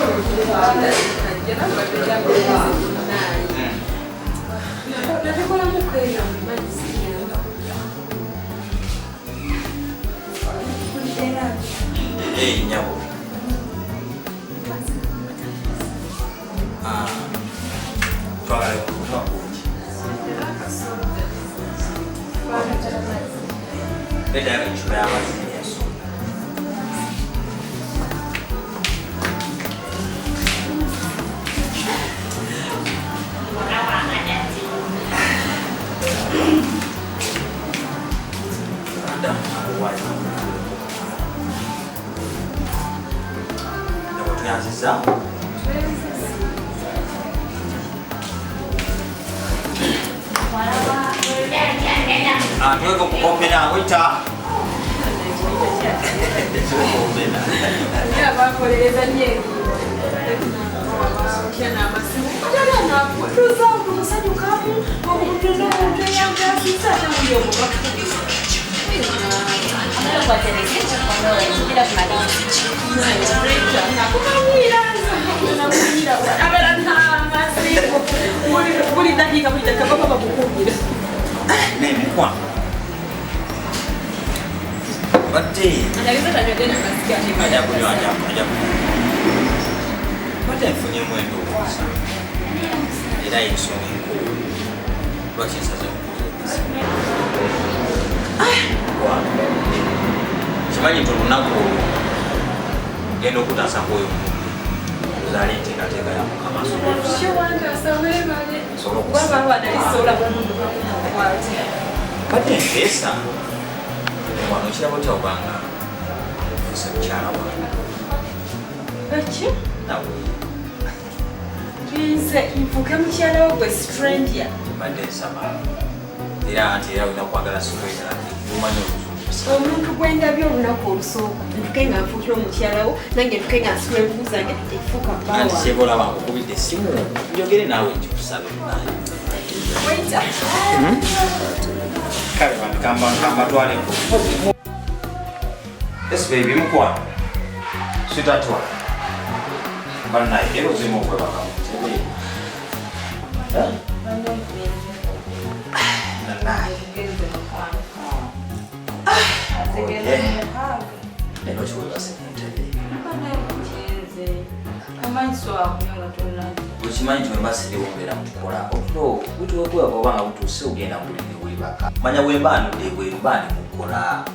Speaker 13: Tapi kalau mau kaya
Speaker 8: nyabo. Twagala okuva kungi. Beda ekiba y'amazzi yesu. Tuyanziza tuweko kukombena wita
Speaker 13: bakolereza nye musanyukamu omutunomuntu eyangasisa namuli omubakubisa buli dakika baba bakukubira
Speaker 8: nemikwa bate ajakunywa bate nfunye mwendo okusa era ensonga enkulu lwaki nsaze okukuza kimanyi nti olunaku genda okutaasako oyo ozaala enteekateeka ya mukama bate empeesa wano kirabo kyawubanga fuuse mukyala wange nawe
Speaker 13: nze nfuuke mukyala wo gwe stranger
Speaker 8: mbadde nsaba era nti era olina kwagala sikwera omanyi
Speaker 13: omuntu gwendabye olunaku olusooka ntuke nga nfuukira omukyalawo nange ntuke nga nsula envubu zange efuuka
Speaker 8: anti kyebolaba nkukubidde essimu njogere naawe nkikusabe kale kambatwaleko yes baby mukwana sitatwa banaye era ozimu okwebakamu eno kiwebase muntebe wekimanyi tiwembasiryewombeera mutukola otulo butuwekweba obanga butuuse ogenda bulinde webaka manya wembaanudde wembaani mukola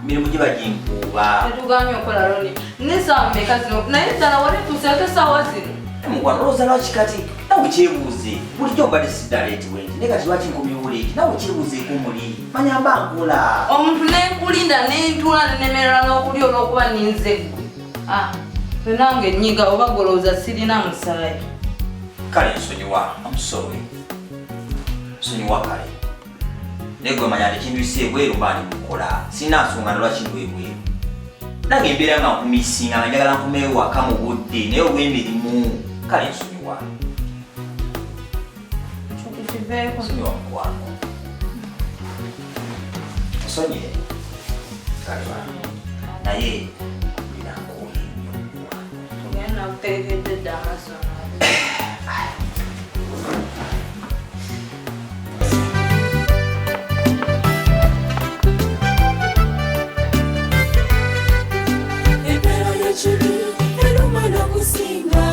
Speaker 8: mirimu giba ginkuuba
Speaker 10: tetuganye okola loni nesaawa meka zino naye ddala waletuuseeko esaawa zino
Speaker 8: mukwana olowooza lwaki kati nawe kyebuuze bulijjo mbadde siddaleeti wenti naye kati lwaki nkumyuleeti nawe kyebuuzeeko muli manya mba nkola
Speaker 10: omuntu nenkulinda nentula nenemerera n'okulya olw'okuba ninze gwe nange nnyiga oba golowooza sirina musaayi
Speaker 8: kale nsonyiwa amusowe nsonyiwa kale naye gwe manya tekindwise ebweru mbaani mukola sirina nsonga nalwaki ndwebweru nange embeera nga nkumisinga nga njagala nkomewo waka mu budde naye olw'emirimu kale nsonyiwa nsonyiwa mukwano nsonyire kale naye binankooye nnyo
Speaker 10: tugenda kutegekedde dda amaso
Speaker 1: Empeera y'ekibi eruma n'okusinga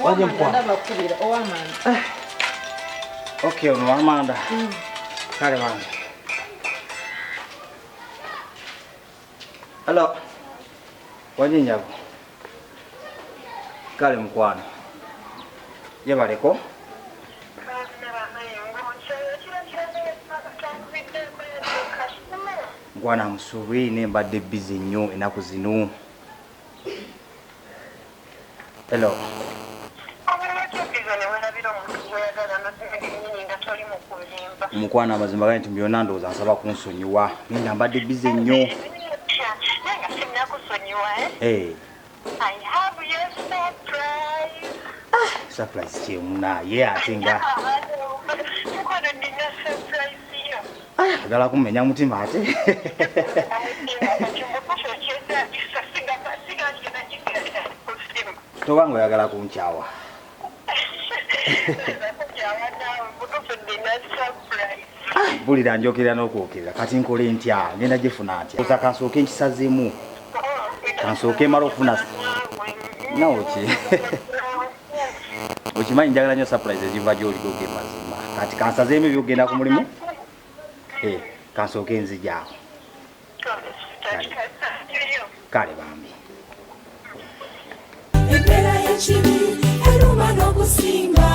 Speaker 8: Waje mkwa.
Speaker 10: Ndaba kubira owamanda.
Speaker 8: Okay, ono Amanda. Kale wange. Hello. Waje nyago. Kale mkwano. Yebaleko. Mkwana musubi mbadde busy nnyo enaku zino. Hello. Mukwana amazima gani tumbiyona ndowooza nsaba kunsonyiwa. Nenda mbadde busy nnyo. Hey.
Speaker 1: I have your surprise.
Speaker 8: Surprise chemuna ye atinga. Agala kumenya mutima ate. Tobango oyagala kunchawa. Bulira njokera n'okwokera kati nkole ntya ngenda gifuna ntya. Oza kansooke nkisazeemu. Kansooke mara okufuna nawoki. Okimanyi njagala nnyo surprise eziva gy'oliko ge mazima. Kati kansazeemu ebyogenda ku mulimu. Kansooke nzijaawo. Kale bambi.
Speaker 1: Empeera y'ekibi eruma n'okusinga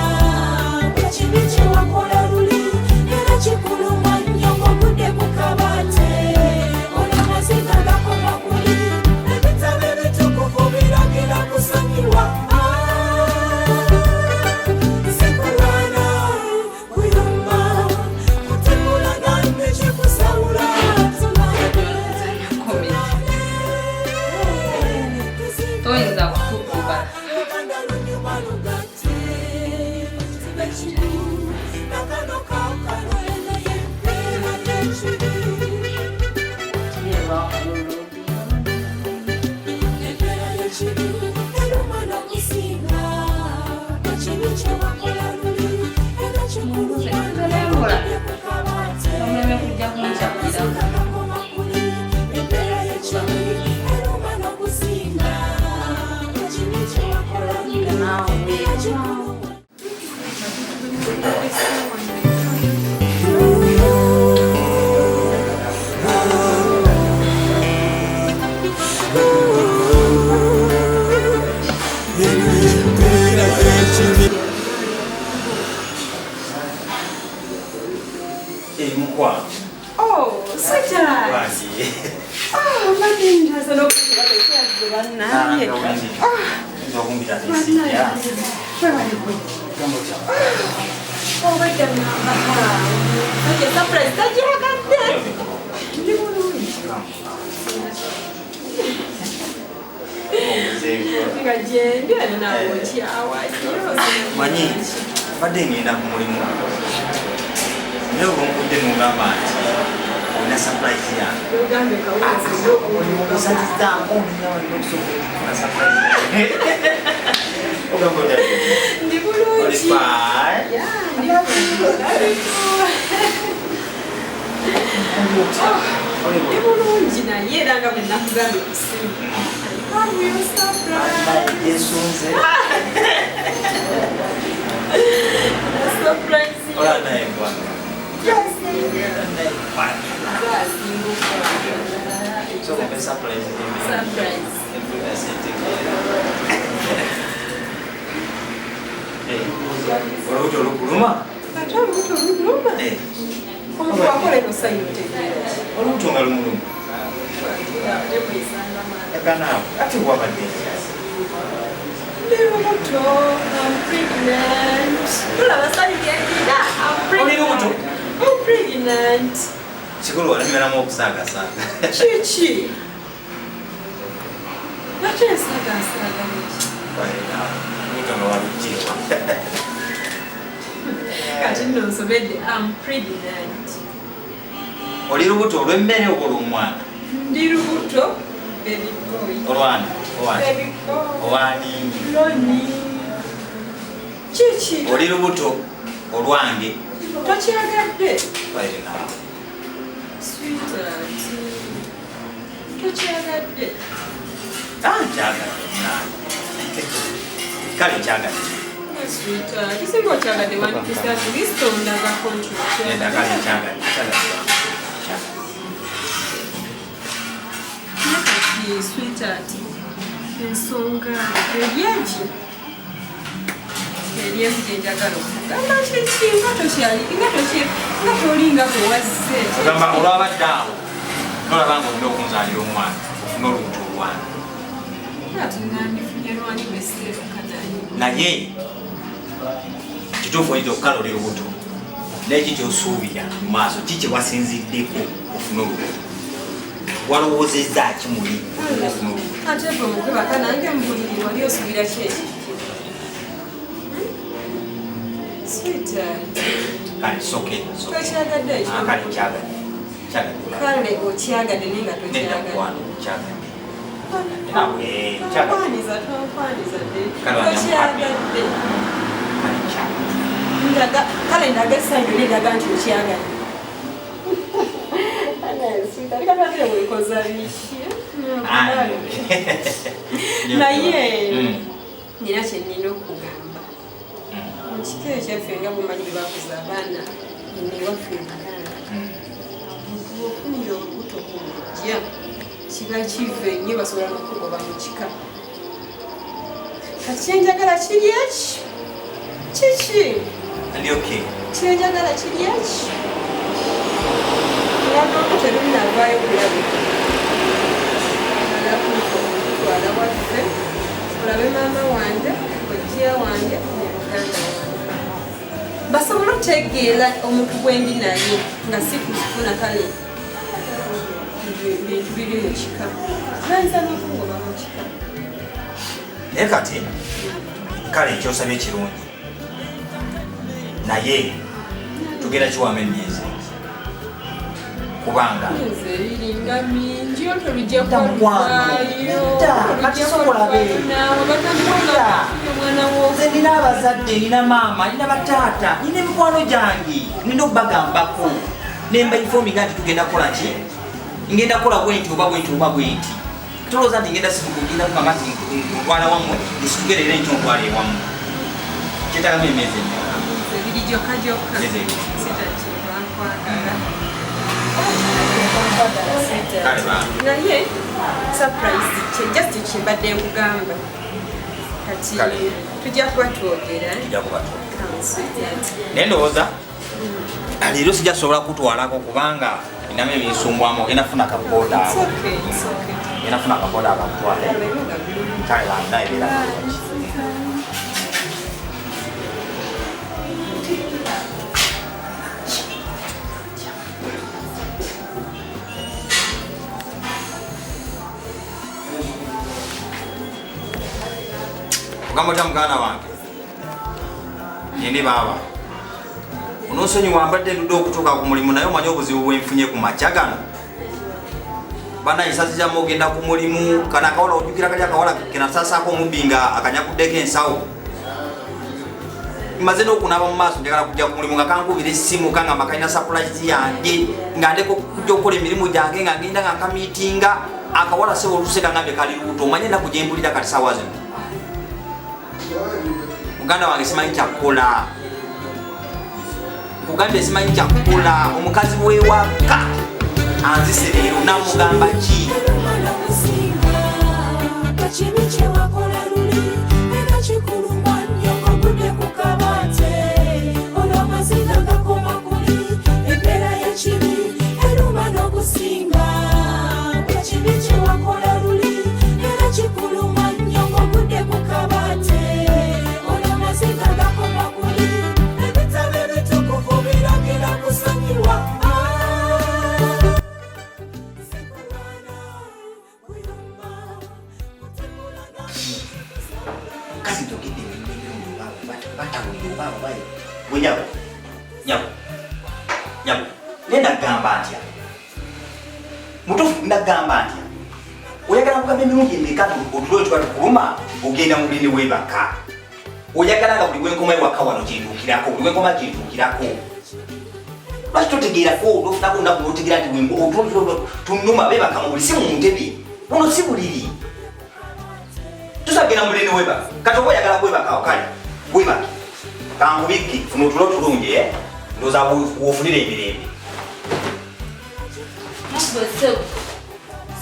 Speaker 1: ekibi kye wakola luli era kikuluma nnyo ng'ogudde ku kabaate olamaziga gakoma kuli ebitabo ebitukuvu biragira kusonyiwa sekulwana kuyumba kutemulaga nekikusawula
Speaker 10: Toyinza kukuba.
Speaker 13: Oh, sweetheart. Oh, madinda sana kuba tekiyaziba naye. Oh, wait a minute. Okay, surprise. Tajihagadde. Ndi bulungi. Nga gyendi ali nawe okyawa.
Speaker 8: Manyi, badde ngenda ku mulimu. Naye obwonkudde n'ogamba nti olina surprise yange.
Speaker 13: Ogambe kawuzi
Speaker 8: osatizzaamu olina walina okusobola okufuna surprise. Ogamba otadde.
Speaker 13: Ndi bulungi.
Speaker 8: Oli fine?
Speaker 13: Ndi bulungi naye era nga bwe nakugambye ku simu. Have you surprise?
Speaker 8: Yesunze.
Speaker 13: Surprise.
Speaker 8: Ola naye bwana.
Speaker 13: Yes.
Speaker 8: So the surprise.
Speaker 13: Surprise.
Speaker 8: Hey, olubuto olukuluma?
Speaker 13: Ate olubuto luluma? Omuntu wakola eno sayote.
Speaker 8: Olubuto nga lumuluma? Ekanaawo, ate wabadde.
Speaker 13: Ndi lubuto, I'm pregnant. Tulaba sali byekida, I'm pregnant.
Speaker 8: Oli lubuto?
Speaker 13: I'm pregnant.
Speaker 8: Kikulu walemeramu okusaagasaaga.
Speaker 13: Kiki? Lwaki ensaagasaaga neki?
Speaker 8: Olubuto nga walugyewa.
Speaker 13: Kati nno nsobedde, I'm pregnant.
Speaker 8: Oli lubuto olw'emmere oba olw'omwana?
Speaker 13: Ndi lubuto, baby boy.
Speaker 8: Olwani?
Speaker 13: Baby boy.
Speaker 8: Owani?
Speaker 13: Loni. Kiki?
Speaker 8: Oli lubuto olwange?
Speaker 13: Tokyagadde?
Speaker 8: Balina.
Speaker 13: Sweetheart. Tokyagadde?
Speaker 8: Kyagadde munaani. Kale kyagadde.
Speaker 13: Sweetheart, kisingo kyagade wandikisa at least ondagako nakati sweetheart ensonga eryegi gyenjagala okugamba kiki nga tolinga bwewazze
Speaker 8: ogamba olwabadde awo nolabanga olina okunzalira omwana ofuna olubuto olwange naye kituufu oyinza okukalolera obuto naye kikyosuubira mu maaso kikyewasinziddeko ofuna olubuto walowoozezza kimuli ofuna olubuto
Speaker 13: ate bwe mukubaka nange mubuliri wali osuubira kyeki
Speaker 8: kale soke
Speaker 13: tokyagadde
Speaker 8: kale kyagadde
Speaker 13: kale okyagadde naye nga tokyagadde kale ndaga essanyu lindaga nti okyagadde likatwatire bwekoza biki naye nina kyenina okugamba mukiko ekyaffe nga bumanyi bebakuza abaana ewaffe Uganda ofunira olubuto kulujja kiba kive nnyo basobola nokugoba mu kika kati kyenjagala kiri eki kiki kyenjagala kiri eki olaga olubuto lulinavaayo kulabika alakuutwala waffe olabe maama wange ojja wange muganda wange basobola okutegeera omuntu gwendi naye nga si kufuna kale bintu biri mu kika bayinza n'okugoba mu kika
Speaker 8: naye kati kale ekyosabye ekirungi naye tugenda kiwamu emyezi kubanga
Speaker 13: ebiringa mingi otolujja kwalwayoze
Speaker 8: nina abazadde nina maama nina bataata nina emikwano gyange nina okubagambako nembainfominga nti tugenda kukola ki ngenda kukola bwenti oba bwenti oba bwenti tolowooza nti ngenda sikugenda kugamba nti ntwala wammwe nesitugerera enti ontwala ewamu kyetagamu emyezi
Speaker 13: naye surprise just kimbadde nkugamba kati tujja kuba twogera
Speaker 8: naye ndowooza leero sijja kusobola kutwalako kubanga inamu ebinsumbwamu ogenda funa akapooda ogenda funa akapooda akakutwale kale banda ebeera kugamba otya muganda wange nini baaba onosonyi wambadde ndudde okutuuka ku mulimu naye omanyi obuzibu bwenfunye ku makya gano banayisazi jamu ogenda ku mulimu kana akawala ojjukira kali akawala kenasaasaako omubbi nga akanyakuddeko ensawo maze n'okunaaba mu maaso njagala kujja ku mulimu nga kankubira essimu kangamba kalina sapulayizi yange nga ndeka okujja okukola emirimu gyange nga ngenda nga nkamiitinga akawala sewo oluse kangambye kali lubuto omanye ennaku gye mpulira kati saawa zino muganda wange simanyi kyakukola kugambye simanyi kyakukola omukazi wewaka anzise leero namugamba ki ndagamba ntya oyagala kugamba emirundi emeka otulo ekibatukuluma ogenda mu bulini webaka oyagala nga buli gwenkoma ewaka wano kintuukirako buli gwenkoma kintuukirako lwaki totegeerako nofunako olunaku notegeera nti tunuma bebaka mu buli si mu ntebe buno si buliri tusagenda mu bulini webaka kati oba oyagala kwebakawo kale webake kangubiki funo tulo tulungi ndoza wofunire emirembe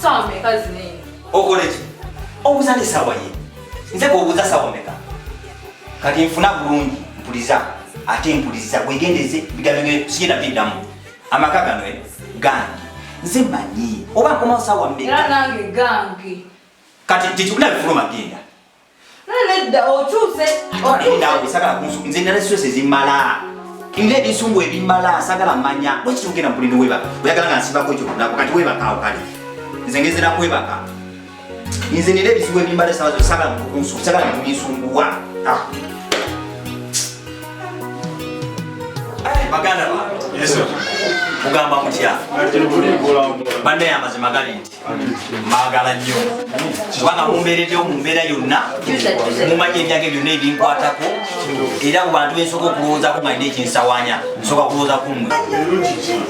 Speaker 10: Some kazi nini?
Speaker 8: okoleki obuza ne sawa ye nze obuza sawa meka kati nfuna bulungi mpuliza ate mpuliza wegendeze bigamenge sigenda biddamu amaka gano gangi nze manyi oba nkoma sawa meka
Speaker 10: Era nange gangi.
Speaker 8: kati tikuna bifuluma genda
Speaker 10: Nedda okyuse.
Speaker 8: ndawo sagala kunsu nze ndala stress zimala inle disumbu ebimala sagala manya bwekitugenda mpulinde weba oyagala nga nsibako ekyo nabo kati weba kawo kali nze ngezera kwebaka nze ndile bisibu ebimala sagala kunsu sagala kubisumbuwa baganda ba yesu mugamba mutya bande amazima gali nti magala nnyo kubanga mumbeereddeyo mu mbeera yonna mumanyi ebyange byonna ebinkwatako era mu bantu bensoka okulowoozaako nga nina ekinsawanya nsoka kulowooza kummwe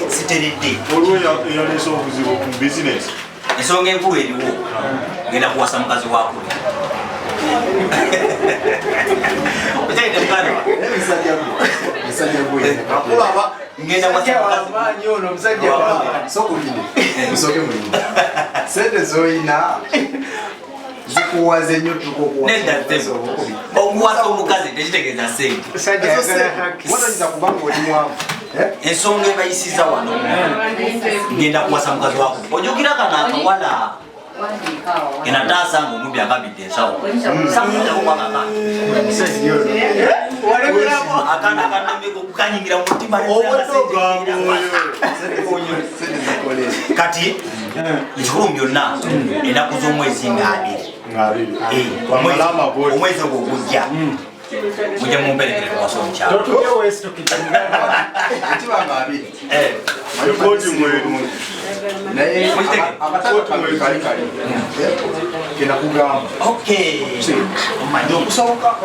Speaker 8: siteredde
Speaker 4: olweyaleesa obuzibu ku bizinesi
Speaker 8: ensonga enkulu eriwo ngenda kuwasa mukazi wakule ngenda
Speaker 9: sente zoyina zikuwaze nnyo
Speaker 8: okuwasa omukazi tekitegeeza senteoyinza
Speaker 9: kubanga oli mwavu
Speaker 8: ensonga ebayisiza wano ngenda kuwasa mukazi wako ojukira kana akawala genda taasanga omubbi akabidde ensawo akana kanyingira mu mutima kati ekikulu byonna ennaku z'omwezi nga 2 omwezi ogwo gujja mujja mumperekere kuwasa omukyalo
Speaker 9: naye abatakalikali kena kugamba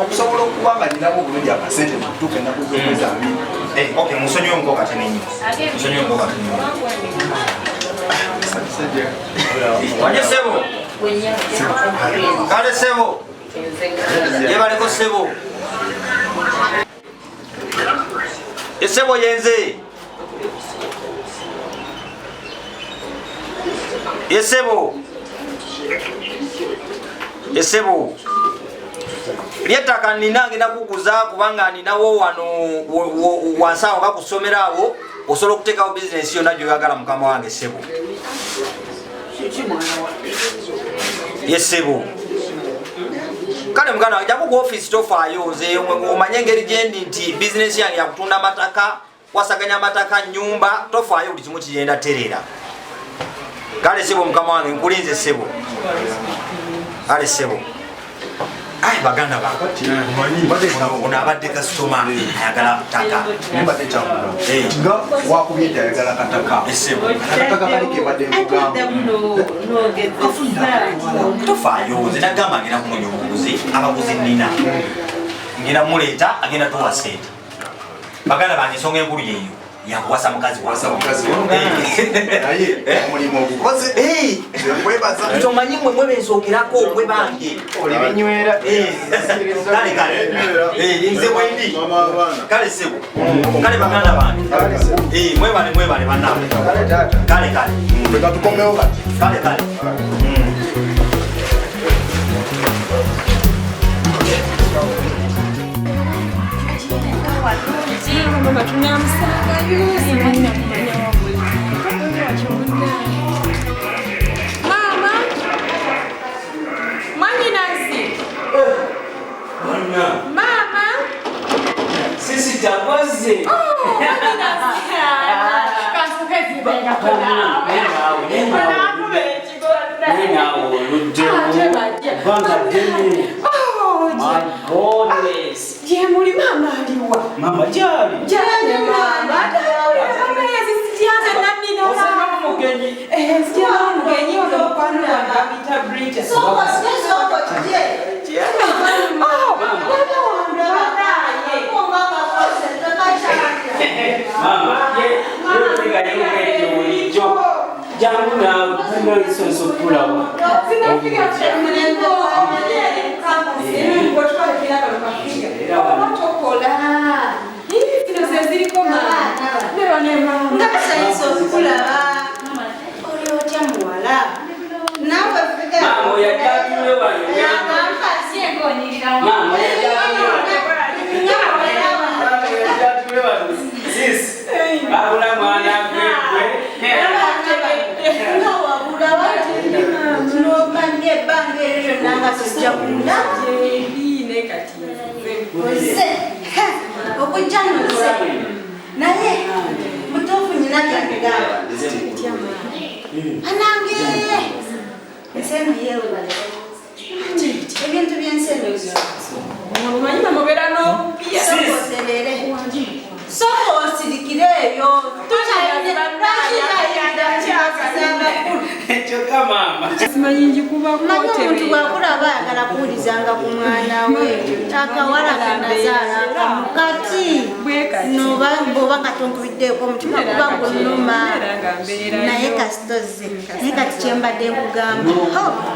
Speaker 9: okusobola okuba nga ninamu obulungi akasente mutuuka ennaku z'omwezi 2
Speaker 8: musonyiwe nkoka tenenyi wanye sebo kale sebo yebaleko sebo esebo yenze esebo lyettaka nina ngenda kuguza kubanga ninawo wano wansawo bakusomera abo osobola okuteekawo bizinesi yonna gyoyagala mukama wange sebo yesebo kale muganda wange jaku ku ofisi tofaayo nze omanye engeri gyendi nti bizinesi yange yakutunda amataka wasaganya amataka nyumba tofaayo buli kimu kigenda terera kale sebo mukama wange nkulinze sebo kale sebo ai baganda ono abadde kasitoma ayagala ttaka
Speaker 9: nga wakubyeta ayagala kataka kataka kalike badde nkugamba
Speaker 8: tofaayo nze nagamba ngenda kunonya obuguzi abaguzi nina ngenda muleeta agenda tuwa sente baganda bange ensonga enkulu yeyo yakuwasa mukazi
Speaker 9: omulimu ogukoze
Speaker 8: tomanyi mwe mwebensookerako mwe bange
Speaker 9: olibinywera
Speaker 8: nze bwendi kale sebo kale baganda bange mwebale bannange kale
Speaker 9: tukomewo kati
Speaker 8: kale
Speaker 13: mama tunamsanga yuzi mama mwanyi nasi mama
Speaker 11: sisi takoze My goodness.
Speaker 13: Jemuli mama aliwa.
Speaker 11: Mama jali.
Speaker 13: Jali mama. Mama yasisikiaza nani na
Speaker 11: mama mugenyi.
Speaker 13: Sikiaza mugenyi ono kwanu ngabita Brita. So wasizo hapo tije. Jali mama.
Speaker 11: Mama, jangu na kumbe isoso kula.
Speaker 13: Sinafika mlengo. Kwa chukua kila kama kafika. Kwa chokola. Simanyi kuba kote
Speaker 2: omuntu bw'akulaba ayagala kuwulizanga ku mwana we akawala kanazala kati bw'oba katonkubiddeeko omutima kuba gunuma naye kasitoze naye kati kyembadde nkugamba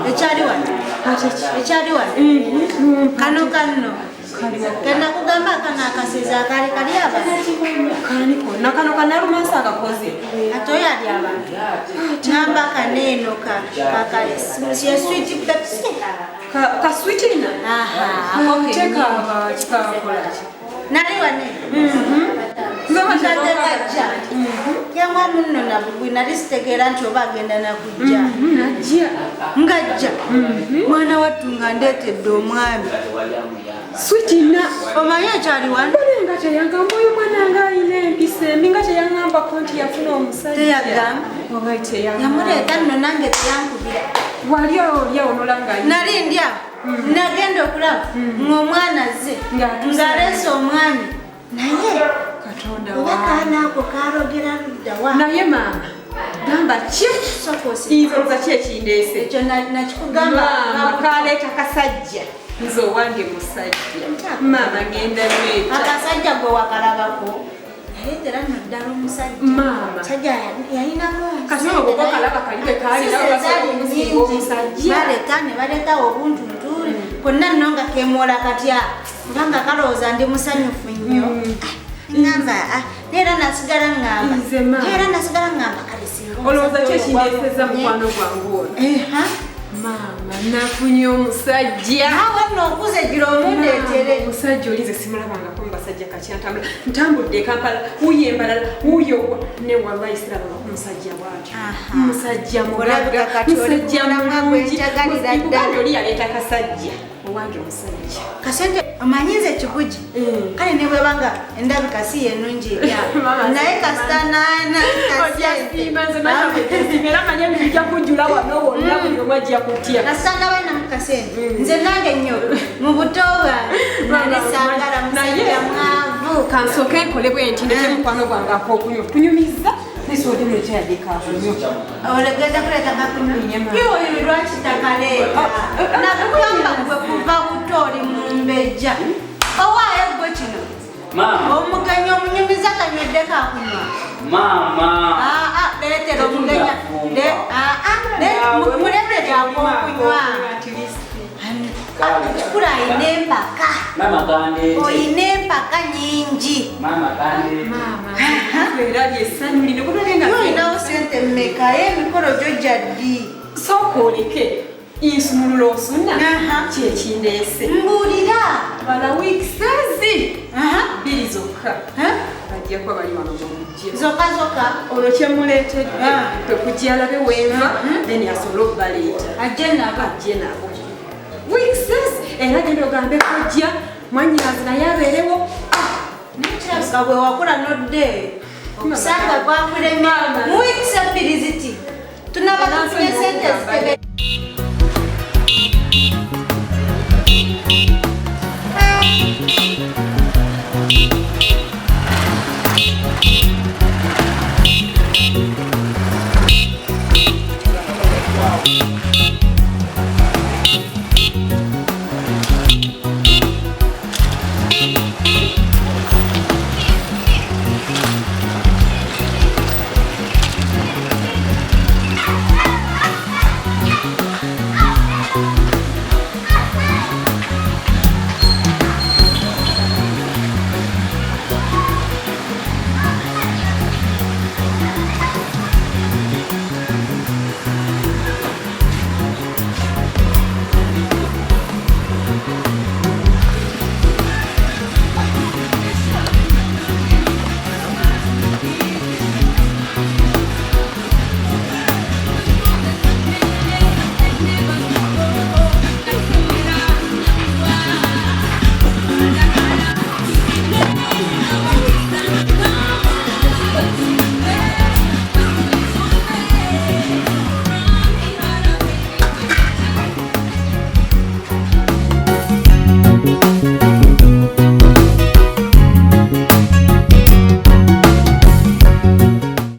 Speaker 2: ekyali wano kano kenda kugamba akana akaseza akali kali abantu
Speaker 13: nakano kanalumasa akakoze
Speaker 2: ate oyo ali abantu namba kaneeno kaswiti
Speaker 13: kaswitina
Speaker 2: nali wane yamwa muno nabugwi nali sitegeera nti oba agenda nakujja ngajja mwana wattu nga ndeetedde omwami
Speaker 13: switina
Speaker 2: omanyi ekyali wano
Speaker 13: nga teyagamba oyo mwana nga alina empisa embi nga teyagambako nti yafuna omusajja
Speaker 2: teyagamba yamuleeta nno nange teyankubira
Speaker 13: wali olyawo nolanga
Speaker 2: nali ndya nagenda okulaba ng'omwana ze ng'aleese omwami naye oba kaana ako kalogera luddawa
Speaker 13: naye maama gamba ki nze ki ekindeese
Speaker 2: ekyo nakikugamba
Speaker 13: kaleeta kasajja nze owange musajja maama genda leeta
Speaker 2: akasajja gwe wakalabako naletera nno ddala omusajja yalinamu
Speaker 13: kalaba kalibe
Speaker 2: baleka ne baletawo obuntuntule konna nno nga kemwola katya kubanga kalowooza ndi musanyufu nnyo ngamba neera nasigala ngamba kalesinga
Speaker 13: olowooza ki ekindeeseza mukwano gwange ono maama nafunye omusajja
Speaker 2: awe nno okuze gira omundeetere
Speaker 13: omusajja olize simulabangako mubasajja kakyantambula ntambudde e Kampala wuyo embalala wuyo ne wallahi sirabangako musajja bwatyo musajja mugaga musajja mulungi Uganda oli yaleeta kasajja owange omusajja
Speaker 2: kasente omanyize kiguji kale ne bwebanga endabika si yenungi naye kasitanaana
Speaker 13: era manye bijja kujjula wano wonna buli omu ajja kutya
Speaker 2: kasitana baina mukasente nze nange nnyo mu buto bwange nali saagala musajja mwavu
Speaker 13: kansooke nkole bwe nti ndeke mukwano gwange akunyumiza nesode mulekyayadekakunyo
Speaker 2: olegenda kuleeta kakunyumiyo lwaki takaleeta nakugamba gwe kuva buto oli mumbejja owaayo gwe kino omugenyi omunyumiza kanywedde kakunywa leetera omugenya mulete kyakokunywa kikula ayina empaka oyina empaka nyingi yoyinawo sente mmekayo emikolo gyo jaddi
Speaker 13: sooka oleke insumulula osuna kyekindeese
Speaker 2: mbuulira
Speaker 13: bala wiikisezi bbiri zokka bajjako bali wano mumujje
Speaker 2: zokka
Speaker 13: olwo kyemuleetedde kwekujja alabe wenva then asobole okubaleeta ajje nabo wiikisezi era genda ogambe kojja mwanyirazi naye abeerewo
Speaker 2: nekirabika bwe wakula nodde okusanga kwakulemye mu wiikisi ebbiri ziti tunaba tufunye sente zitebe